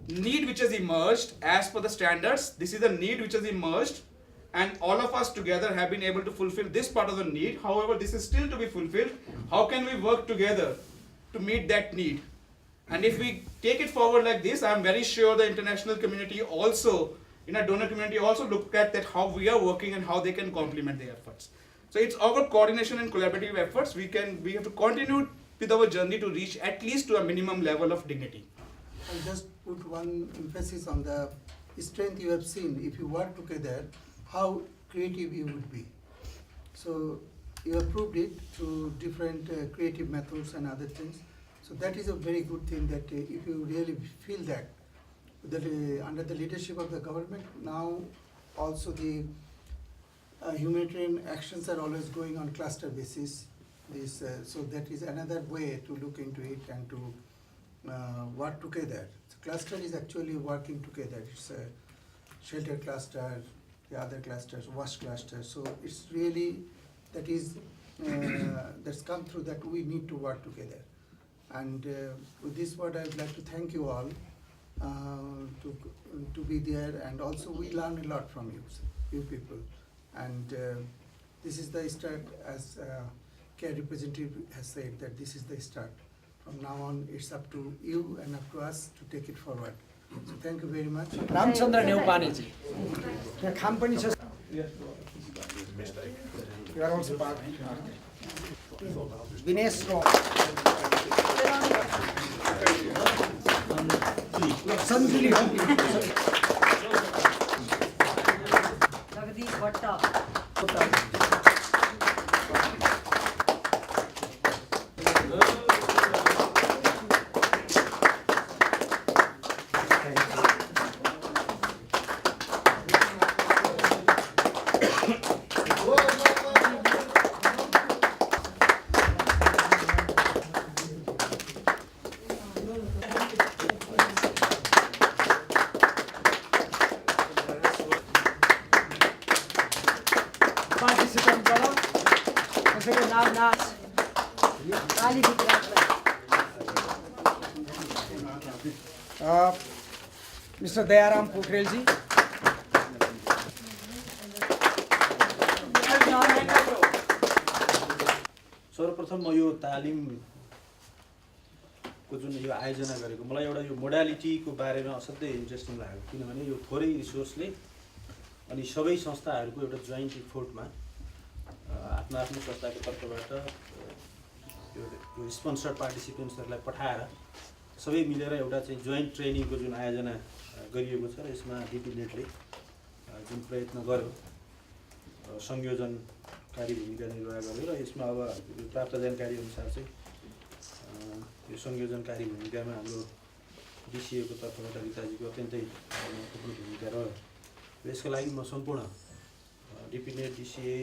[SPEAKER 3] need which has emerged as per the standards. This is the need which has emerged, and all of us together have been able to fulfill this part of the need. However, this is still to be fulfilled. How can we work together to meet that need? And if we take it forward like this, I am very sure the international community also, in a donor community also look at that how we are working and how they can complement their efforts. So it's our coordination and collaborative efforts. We have to continue with our journey to reach at least to a minimum level of dignity.
[SPEAKER 15] I'll just put one emphasis on the strength you have seen. If you work together, how creative you would be. So you have proved it through different creative methods and other things. So that is a very good thing that if you really feel that under the leadership of the government, now also the humanitarian actions are always going on cluster basis. So that is another way to look into it and to work together. So cluster is actually working together. It's a shelter cluster, the other clusters, wash cluster. So it's really, that is, that's come through that we need to work together. And with this word, I would like to thank you all to be there, and also we learn a lot from you people. And this is the start, as care representative has said, that this is the start. From now on, it's up to you and up to us to take it forward. So thank you very much.
[SPEAKER 2] Ramchandra Neupani. The company just. You are also part. Dinesh Roy. Sanjili.
[SPEAKER 1] Jagadish Bhatta.
[SPEAKER 2] Mr. Dayaram Pokhrelji.
[SPEAKER 11] सर्वप्रथम म यो तालिमको जुन यो आयोजना गरेको मलाई एउटा यो मोडालिटीको बारेमा असाध्यै interesting लाग्यो, किनभने यो थोरै रिसोर्सले अनि सबै संस्थाहरूको एउटा जोइन्ट इफोर्टमा आफ्नो आफ्नो संस्थाको तर्फबाट यो स्पोन्सर्ड पार्टिसिपेन्ट्सहरूलाई पठाएर सबै मिलेर एउटा चाहिँ जोइन्ट ट्रेनिङको जुन आयोजना गरिएको छ र यसमा डिपिनेटले जुन प्रयत्न गर्यो संयोजनकारी भूमिका निर्वाह गर्यो र यसमा अब प्राप्त जानकारी अनुसार चाहिँ यो संयोजनकारी भूमिकामा हाम्रो डिसिएको तर्फबाट रिताजीको अत्यन्तै महत्त्वपूर्ण भूमिका रह्यो। यसको लागि म सम्पूर्ण डिपिनेट डिसिए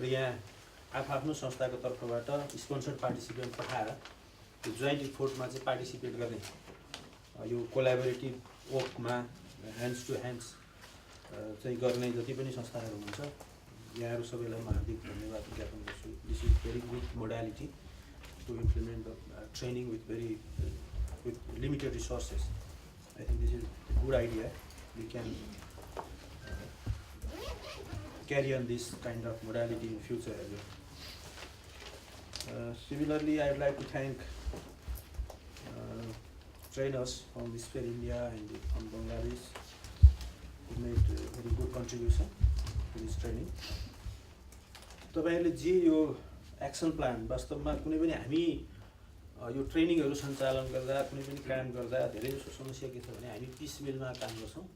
[SPEAKER 11] र यहाँ आफ्नो संस्थाको तर्फबाट स्पोन्सर्ड पार्टिसिपेन्ट पठाएर यो जोइन्ट इफोर्टमा चाहिँ पार्टिसिपेट गर्ने यो कोलाबोरेटिभ वर्कमा ह्यान्ड्स टु ह्यान्ड्स चाहिँ गर्ने जति पनि संस्थाहरू हुनुहुन्छ यहाँहरू सबैलाई म हार्दिक धन्यवाद ज्ञापन गर्छु। This is very good modality to implement the training with limited resources. I think this is a good idea. We can carry on this kind of modality in future as well. Similarly, I would like to thank trainers from Sphere India and from Bangladesh who made a very good contribution. to this training. तपाईहरुले जे यो action plan वास्तवमा कुनै पनि हामी यो ट्रेनिङहरु सञ्चालन गर्दा कुनै पनि काम गर्दा धेरै जसो समस्या के छ भने हामी पिसमेलमा काम गर्छौं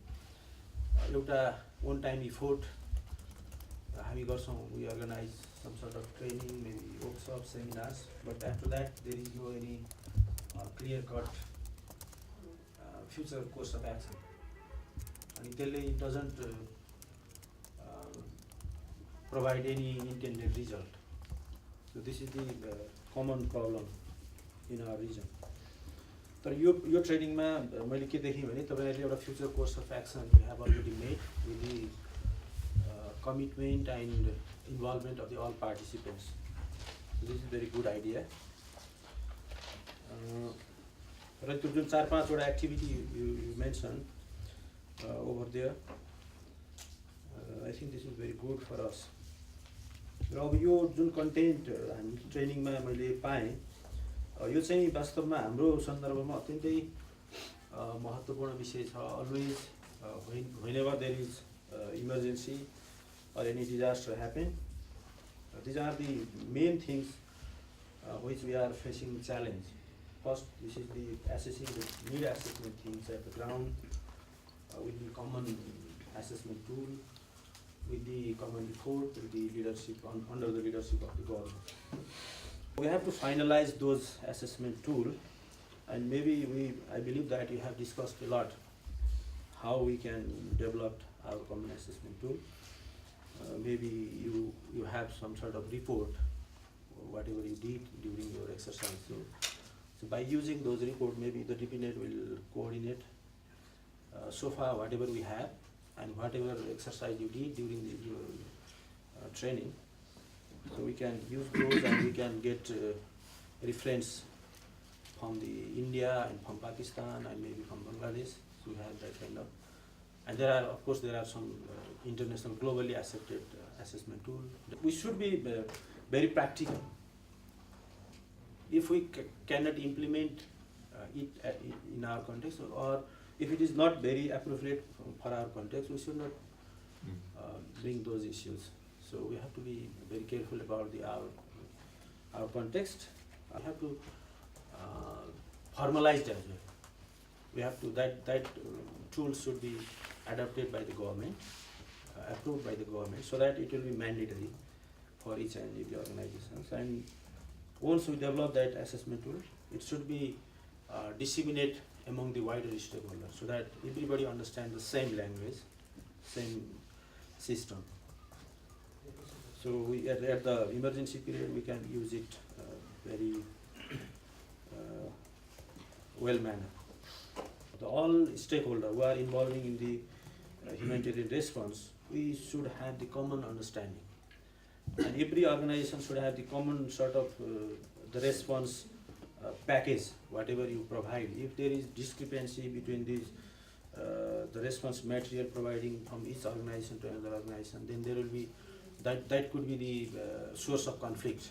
[SPEAKER 11] एउटा वन टाइम इफोर्ट हामी गर्छौं we organize some sort of training maybe workshops seminars but after that there is no any clear cut future course of action and it doesn't provide any intended result. So this is the common problem in our region. तर यो ट्रेनिङमा मैले के देखेँ भने तपाईहरुले एउटा future course of action you have already made with the commitment and involvement of the all participants. So this is very good idea. र त्यो जुन 4-5 वटा activity you mentioned over there, I think this is very good for us. र अब यो जुन content हामी ट्रेनिङमा मैले पाएँ यो चाहिँ वास्तवमा हाम्रो सन्दर्भमा अत्यन्तै महत्त्वपूर्ण विषय छ. Always whenever there is emergency or any disaster happen, these are the main things which we are facing challenge. First, this is the assessing the need assessment things at the ground with the common assessment tool, with the common effort, with the leadership under the leadership of the government. We have to finalize those assessment tool, and maybe I believe that you have discussed a lot how we can develop our common assessment tool. Maybe you have some sort of report, whatever you did during your exercise. So by using those reports, maybe the DPNet will coordinate so far whatever we have and whatever exercise you did during your training. So we can use those and we can get reference from the India and from Pakistan and maybe from Bangladesh. So we have that kind of, and there are of course there are some international globally accepted assessment tool. We should be very practical. If we cannot implement it in our context, or if it is not very appropriate for our context, we should not bring those issues. So we have to be very careful about our context. We have to formalize that. We have to that tools should be adopted by the government, approved by the government, so that it will be mandatory for each and every organizations. And once we develop that assessment tool, it should be disseminated among the wider stakeholders, so that everybody understands the same language, same system. So we at the emergency period we can use it very well manner. All stakeholders who are involving in the humanitarian response, we should have the common understanding, and every organization should have the common sort of the response package, whatever you provide. If there is discrepancy between these the response material providing from each organization to another organization, then there will be that could be the source of conflict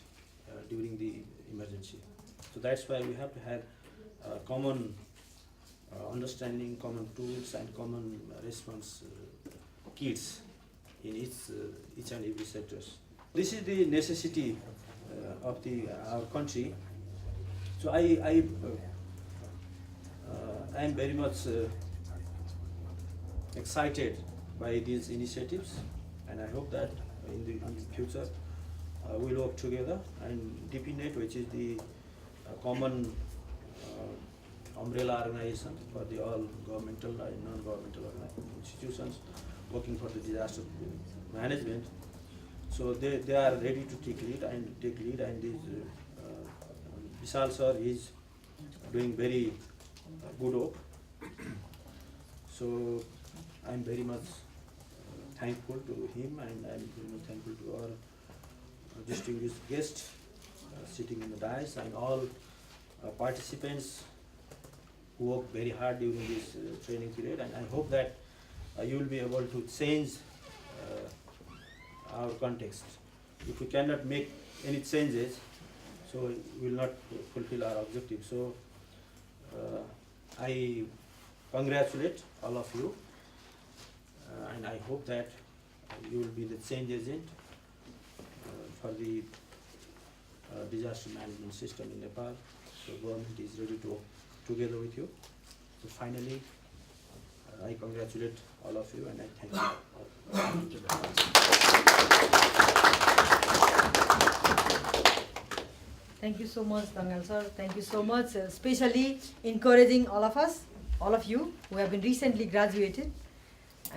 [SPEAKER 11] during the emergency. So that's why we have to have common understanding, common tools, and common response kits in each and every sectors. This is the necessity of our country. So I am very much excited by these initiatives, and I hope that in the future we'll work together, and DPNet, which is the common umbrella organization for the all governmental and non-governmental institutions working for the disaster management. So they are ready to take lead, and this Vishal sir is doing very good work. So I'm very much thankful to him, and I'm very much thankful to our distinguished guests sitting in the dais, and all participants who worked very hard during this training period. And I hope that you will be able to change our context. If we cannot make any changes, so we will not fulfill our objective. So I congratulate all of you, and I hope that You will be the change agent for the disaster management system in Nepal. So government is ready to work together with you. So finally, I congratulate all of you and I thank you all. Thank you very much.
[SPEAKER 1] Thank you so much, Dhulikhel sir. Thank you so much, especially encouraging all of us, all of you who have been recently graduated,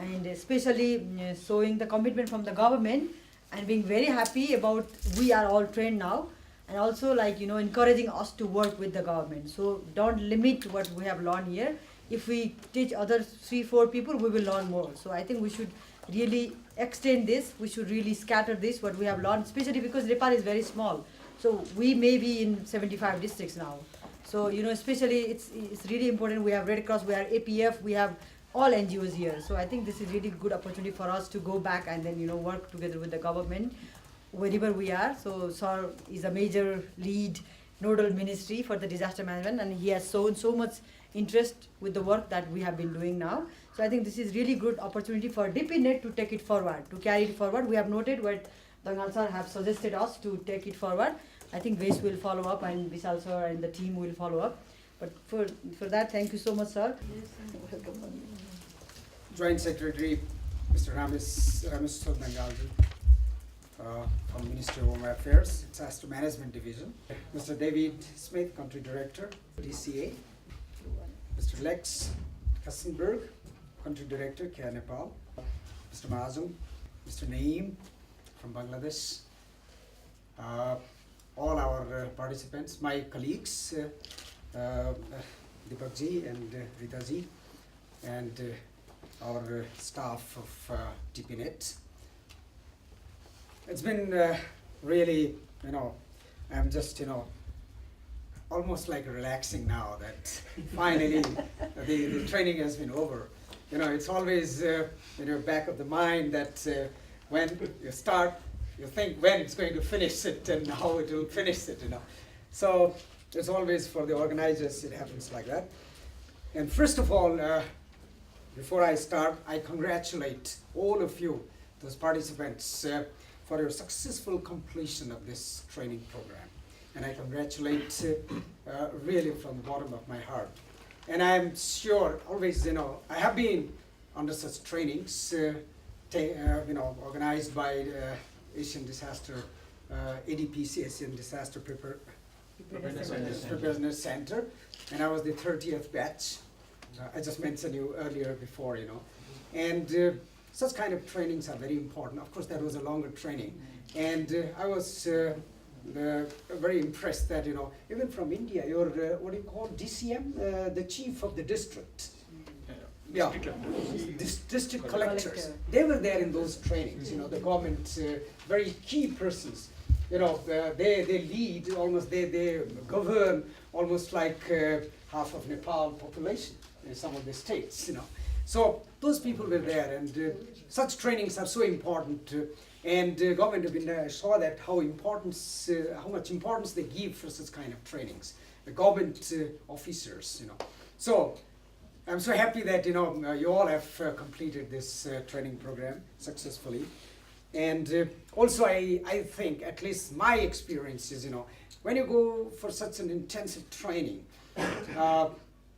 [SPEAKER 1] and especially showing the commitment from the government and being very happy about we are all trained now, and also like encouraging us to work with the government. So don't limit what we have learned here. If we teach other 3-4 people, we will learn more. So I think we should really extend this. We should really scatter this what we have learned, especially because Nepal is very small. So we may be in 75 districts now. So especially it's really important. We have Red Cross, we have APF, we have all NGOs here. So I think this is really good opportunity for us to go back and then work together with the government wherever we are. So Sir is a major lead nodal ministry for the disaster management, and he has shown so much interest with the work that we have been doing now. So I think this is really good opportunity for DPNet to take it forward, to carry it forward. We have noted what Dhulikhel sir have suggested us to take it forward. I think Vesh will follow up and Vishal sir and the team will follow up. But for that, thank you so much, sir.
[SPEAKER 2] Joint Secretary, Mr. Ramesh Bengalji, from Ministry of Home Affairs, Disaster Management Division. Mr. David Smith, Country Director, DCA. Mr. Lex Kassenberg, Country Director, Care Nepal. Mr. Mazum, Mr. Naeem from Bangladesh. All our participants, my colleagues, Deepakji and Ritaji, and our staff of DPNet. It's been really, I'm just, almost like relaxing now that finally the training has been over. It's always in your back of the mind that when you start, you think when it's going to finish it and how it will finish it, So it's always for the organizers, it happens like that. And first of all, before I start, I congratulate all of you, those participants, for your successful completion of this training program. And I congratulate really from the bottom of my heart. And I'm sure, always, I have been under such trainings, organized by Asian Disaster, ADPC, Asian Disaster Preparedness Center, and I was the 30th batch. I just mentioned you earlier before, and such kind of trainings are very important. Of course, that was a longer training, and I was very impressed that even from India, you're what do you call DCM, the chief of the district. Yeah, district collectors. They were there in those trainings. The government, very key persons. They lead almost. They govern almost like half of Nepal population in some of the states. So those people were there, and such trainings are so important. And government saw that how much importance they give for such kind of trainings. The government officers. So I'm so happy that you all have completed this training program successfully, and also I think, at least my experience is, when you go for such an intensive training,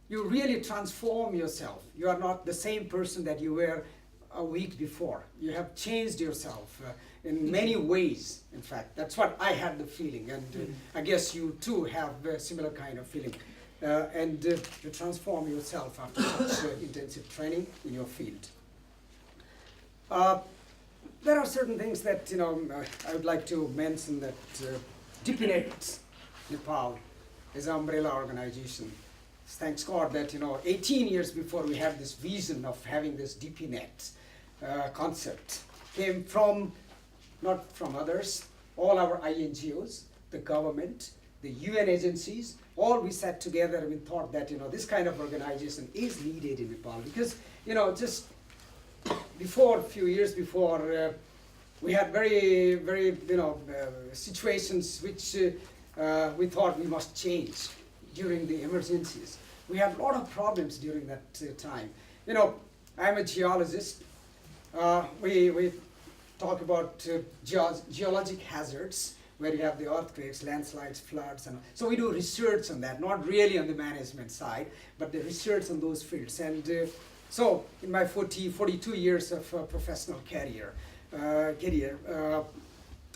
[SPEAKER 2] you really transform yourself. You are not the same person that you were a week before. You have changed yourself in many ways. In fact, that's what I had the feeling, and I guess you too have a similar kind of feeling. And you transform yourself after such intensive training in your field. There are certain things that I would like to mention, that DPNet Nepal is an umbrella organization. Thanks God that 18 years before we had this vision of having this DPNet concept, came from, not from others, all our INGOs, the government, the UN agencies, all we sat together and we thought that this kind of organization is needed in Nepal, because just before, a few years before, we had very situations which we thought we must change during the emergencies. We had a lot of problems during that time. I'm a geologist. We talk about geologic hazards, where you have the earthquakes, landslides, floods, and so we do research on that, not really on the management side, but the research on those fields. And so in my 42 years of professional career,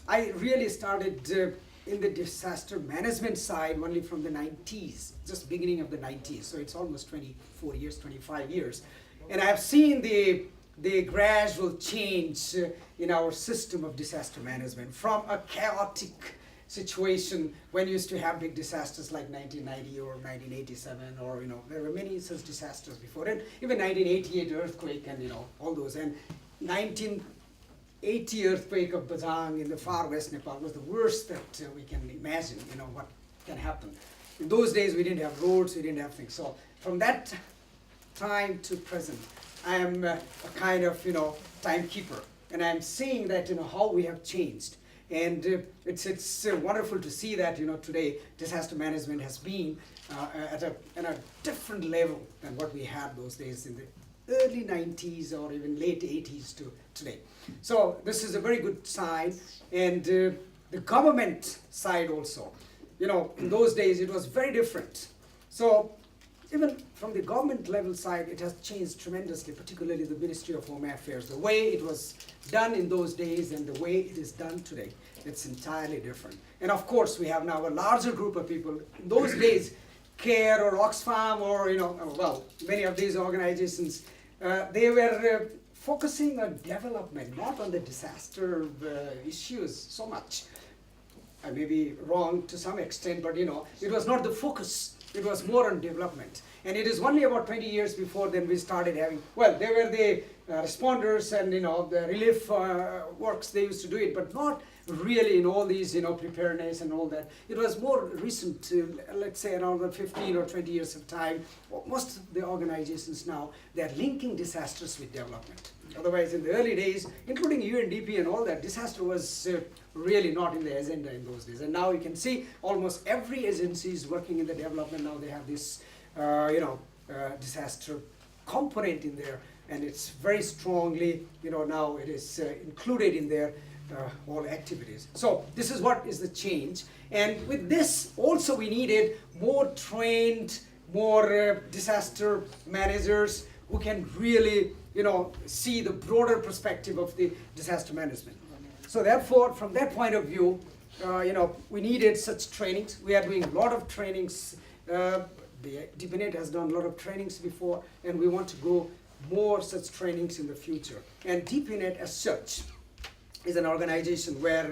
[SPEAKER 2] I really started in the disaster management side only from the 90s, just beginning of the 90s. So it's almost 24 years, 25 years. And I have seen the gradual change in our system of disaster management from a chaotic situation when you used to have big disasters like 1990 or 1987, or there were many such disasters before, and even 1988 earthquake and all those, and 1980 earthquake of Bajang in the far west Nepal was the worst that we can imagine, what can happen. In those days we didn't have roads, we didn't have things. So from that time to present, I am a kind of timekeeper, and I'm seeing that how we have changed, and it's wonderful to see that today disaster management has been at a different level than what we had those days in the early 90s or even late 80s to today. So this is a very good sign, and the government side also, in those days it was very different. So even from the government level side, it has changed tremendously, particularly the Ministry of Home Affairs. The way it was done in those days and the way it is done today, it's entirely different. And of course, we have now a larger group of people. In those days, CARE or Oxfam or, well, many of these organizations, they were focusing on development, not on the disaster issues so much. I may be wrong to some extent, but it was not the focus. It was more on development. And it is only about 20 years before then we started having, well, they were the responders and the relief works, they used to do it, but not really in all these preparedness and all that. It was more recent, let's say around 15 or 20 years of time. Most of the organizations now, they're linking disasters with development. Otherwise, in the early days, including UNDP and all that, disaster was really not in the agenda in those days. And now you can see almost every agency is working in the development. Now they have this, disaster component in there, and it's very strongly, now it is included in their all activities. So this is what is the change. And with this, also we needed more trained, more disaster managers who can really, see the broader perspective of the disaster management. So therefore, from that point of view, we needed such trainings. We are doing a lot of trainings. The DPNet has done a lot of trainings before, and we want to go more such trainings in the future. And DPNet as such is an organization where,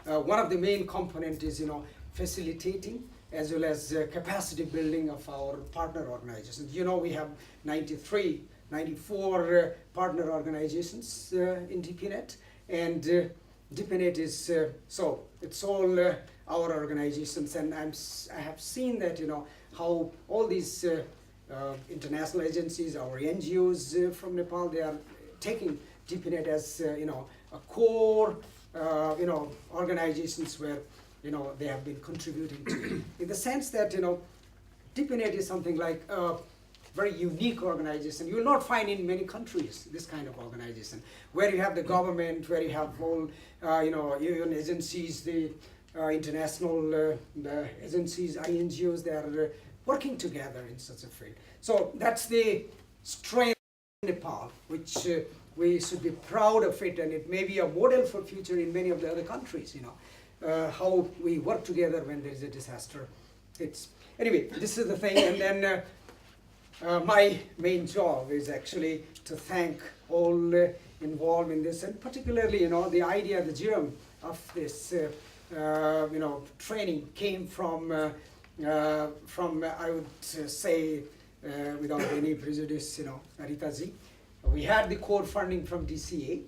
[SPEAKER 2] one of the main component is, facilitating as well as capacity building of our partner organizations. We have 94 partner organizations in DPNet, and DPNet is, so it's all our organizations, and I have seen that, how all these international agencies, our NGOs from Nepal, they are taking DPNet as, a core, organizations where, they have been contributing to, in the sense that, DPNet is something like a very unique organization. You will not find in many countries this kind of organization, where you have the government, where you have all, UN agencies, the international agencies, INGOs, they are working together in such a field. So that's the strength of Nepal, which we should be proud of it, and it may be a model for future in many of the other countries, how we work together when there is a disaster. Anyway, this is the thing, and then my main job is actually to thank all involved in this, and particularly, the idea, the germ of this, training came from I would say, without any prejudice, Ritaji. We had the core funding from DCA,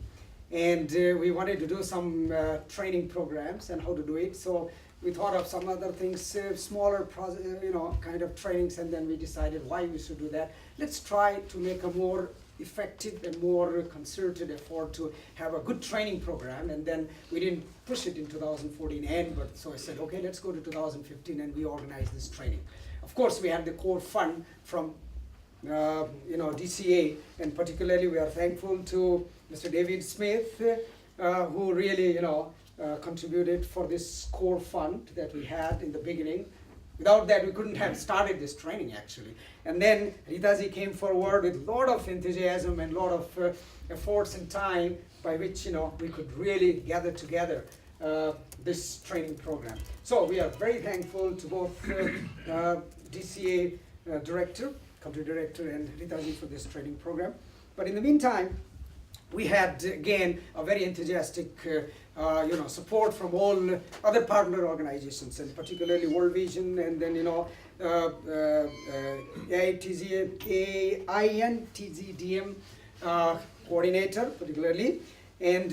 [SPEAKER 2] and we wanted to do some training programs and how to do it. So we thought of some other things, smaller, kind of trainings, and then we decided why we should do that. Let's try to make a more effective and more concerted effort to have a good training program. And then we didn't push it in 2014 end, but so I said, okay, let's go to 2015 and we organize this training. Of course, we had the core fund from DCA, and particularly we are thankful to Mr. David Smith, who really, contributed for this core fund that we had in the beginning. Without that, we couldn't have started this training actually. And then Ritaji came forward with a lot of enthusiasm and a lot of efforts and time by which, we could really gather together this training program. So we are very thankful to both DCA director, country director, and Ritaji for this training program. But in the meantime, we had again a very enthusiastic support from all other partner organizations, and particularly World Vision, and then INTZDM coordinator particularly, and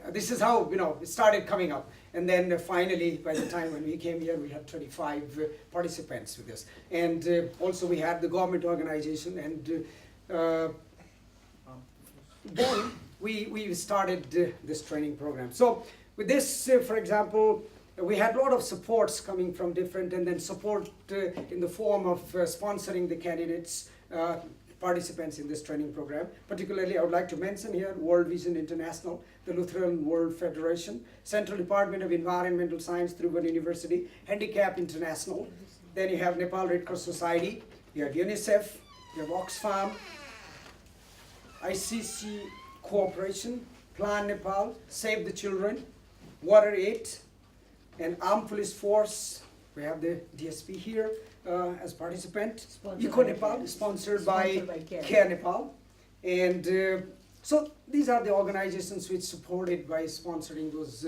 [SPEAKER 2] this is how it started coming up. And then finally, by the time when we came here, we had 25 participants with this, and also we had the government organization, and then we started this training program. So with this, for example, we had a lot of supports coming from different, and then support in the form of sponsoring the candidates, participants in this training program. Particularly, I would like to mention here World Vision International, the Lutheran World Federation, Central Department of Environmental Science, Tribhuvan University, Handicap International. Then you have Nepal Red Cross Society, you have UNICEF, you have Oxfam, ICC Cooperation, Plan Nepal, Save the Children, Water Aid, and Armed Police Force. We have the DSP here as participant. Eco Nepal, sponsored by Care Nepal. And so these are the organizations which supported by sponsoring those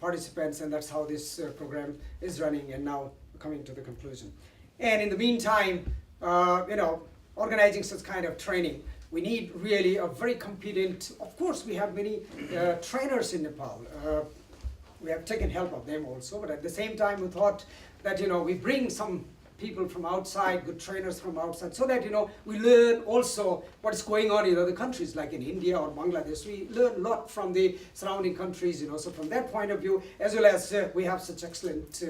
[SPEAKER 2] participants, and that's how this program is running and now coming to the conclusion. And in the meantime, organizing such kind of training, we need really a very competent, of course we have many trainers in Nepal. We have taken help of them also, but at the same time we thought that we bring some people from outside, good trainers from outside, so that we learn also what's going on in other countries, like in India or Bangladesh. We learn a lot from the surrounding countries, so from that point of view, as well as we have such excellent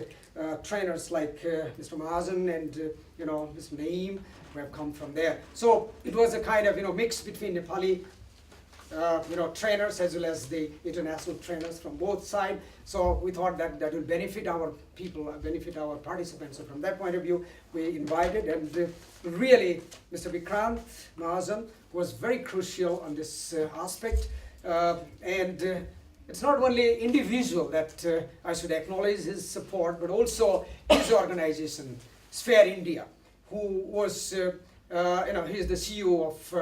[SPEAKER 2] trainers like Mr. Mahajan and Mr. Naeem, who have come from there. So it was a kind of mix between Nepali trainers as well as the international trainers from both sides. So we thought that will benefit our people, benefit our participants. So from that point of view, we invited, and really Mr. Vikrant Mahajan was very crucial on this aspect. And it's not only individual that I should acknowledge his support, but also his organization, Sphere India, who was, he's the CEO of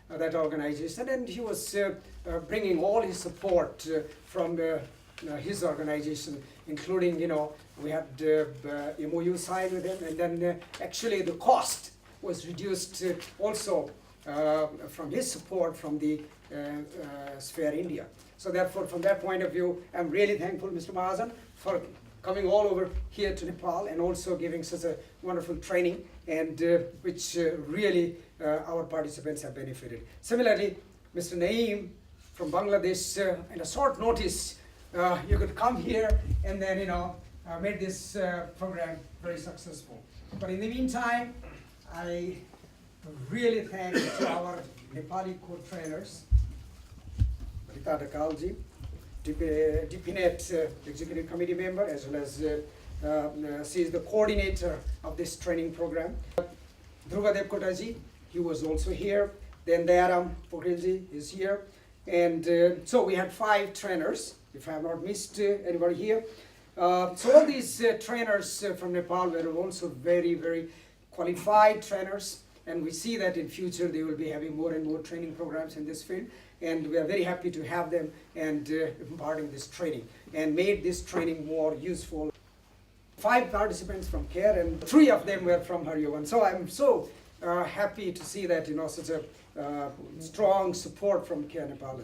[SPEAKER 2] that organization, and he was bringing all his support from his organization, including, we had MOU signed with him, and then actually the cost was reduced also from his support from the Sphere India. So therefore, from that point of view, I'm really thankful, Mr. Mahajan, for coming all over here to Nepal and also giving such a wonderful training, and which really our participants have benefited. Similarly, Mr. Naeem from Bangladesh, in a short notice, you could come here and then made this program very successful. But in the meantime, I really thank to our Nepali co-trainers, Rita Dakalji, DPNet Executive Committee member, as well as she is the coordinator of this training program. Dhruva Devkotaji, he was also here. Then Dayaram Pokhrelji is here. And so we had 5 trainers, if I have not missed anybody here. So all these trainers from Nepal were also very, very qualified trainers. And we see that in future they will be having more and more training programs in this field. And we are very happy to have them and imparting this training, and made this training more useful. 5 participants from CARE, and 3 of them were from Haryavan. So I'm so happy to see that such a strong support from CARE Nepal.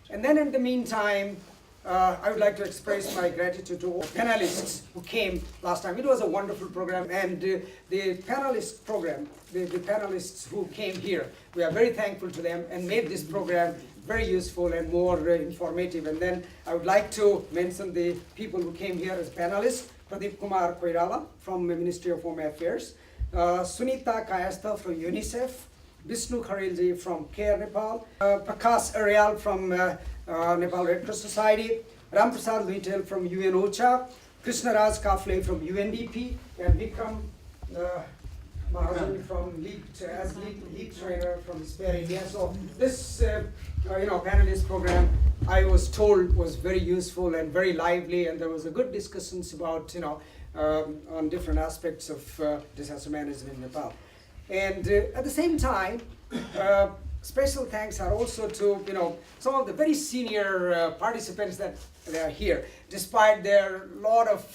[SPEAKER 2] And then in the meantime, I would like to express my gratitude to all panelists who came last time. It was a wonderful program, and the panelist program, the panelists who came here, we are very thankful to them and made this program very useful and more informative. And then I would like to mention the people who came here as panelists. Pradeep Kumar Koirala from the Ministry of Home Affairs, Sunita Kayastha from UNICEF, Vishnu Kharilji from Care Nepal, Prakash Aryal from Nepal Red Cross Society, Ramprasad Dhulikhel from UN OCHA, Krishna Raj Kafle from UNDP, and Vikram Mahajan from lead trainer from Spare India. So this panelist program, I was told, was very useful and very lively, and there was a good discussions about on different aspects of disaster management in Nepal. And at the same time, special thanks are also to some of the very senior participants that are here, despite their lot of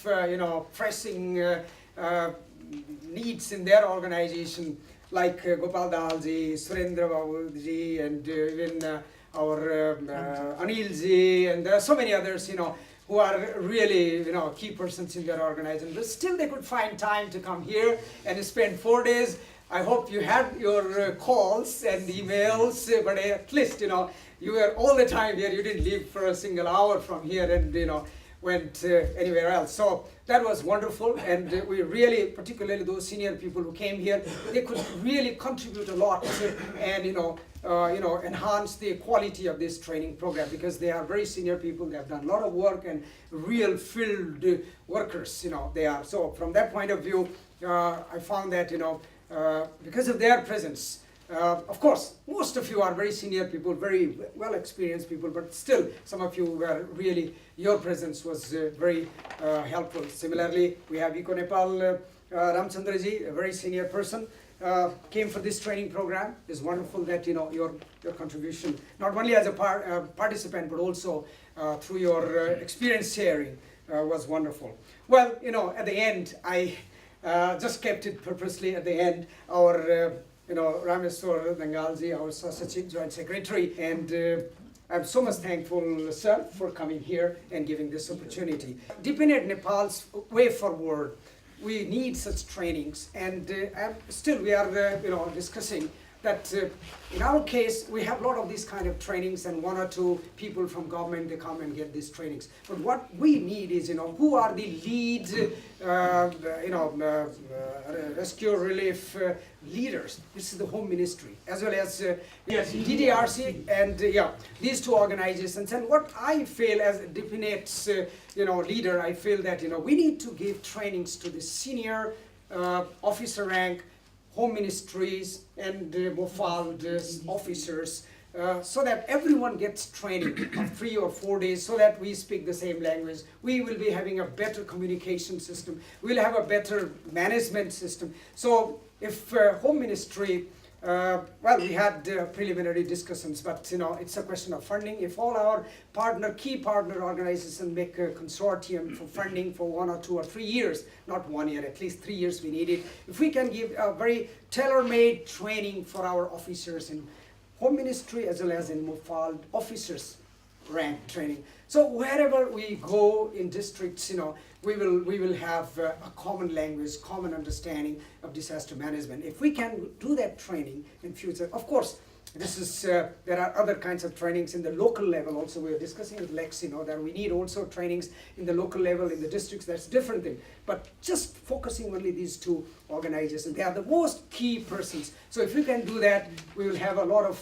[SPEAKER 2] pressing needs in their organization, like Gopal Dalji, Surendra Babuji, and even our Anilji, and there are so many others, who are really, key persons in their organization. But still, they could find time to come here and spend 4 days. I hope you had your calls and emails, but at least, you were all the time here. You didn't leave for a single hour from here and, went anywhere else. So that was wonderful, and we really, particularly those senior people who came here, they could really contribute a lot and enhance the quality of this training program, because they are very senior people. They have done a lot of work and real field workers. They are. So from that point of view, I found that because of their presence. Of course, most of you are very senior people, very well experienced people, but still some of you were really, your presence was very helpful. Similarly, we have Eco Nepal, Ramchandraji, a very senior person, came for this training program. It's wonderful that your contribution, not only as a participant, but also through your experience sharing was wonderful. Well, at the end, I just kept it purposely at the end. Our Rameswar Dangalji, our Sachit Joint Secretary, and I'm so much thankful, sir, for coming here and giving this opportunity. DPNet Nepal's way forward, we need such trainings, and still we are discussing that in our case, we have a lot of these kind of trainings, and 1 or 2 people from government, they come and get these trainings. But what we need is, who are the lead, rescue relief leaders. This is the Home Ministry, as well as DDRC, and these 2 organizations. And what I feel as a DPNet's, leader, I feel that, we need to give trainings to the senior officer rank, home ministries, and MOFALD officers, so that everyone gets training of 3 or 4 days, so that we speak the same language. We will be having a better communication system. We'll have a better management system. So if home ministry, we had preliminary discussions, but it's a question of funding. If all our key partner organizations make a consortium for funding for 1 or 2 or 3 years, not 1 year, at least 3 years we need it. If we can give a very tailor-made training for our officers in Home Ministry as well as in MOFALD officers rank training. So wherever we go in districts, we will have a common language, common understanding of disaster management. If we can do that training in future, of course, this is there are other kinds of trainings in the local level also. We are discussing with Lex, that we need also trainings in the local level, in the districts. That's different thing. But just focusing only these 2 organizations, they are the most key persons. So if we can do that, we will have a lot of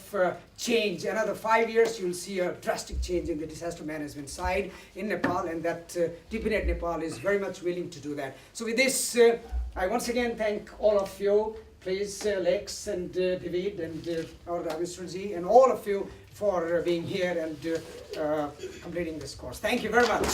[SPEAKER 2] change. Another 5 years, you will see a drastic change in the disaster management side in Nepal, and that DPNet Nepal is very much willing to do that. So with this, I once again thank all of you. Please, Lex and David and our Rameswarji, and all of you for being here and completing this course. Thank you very much.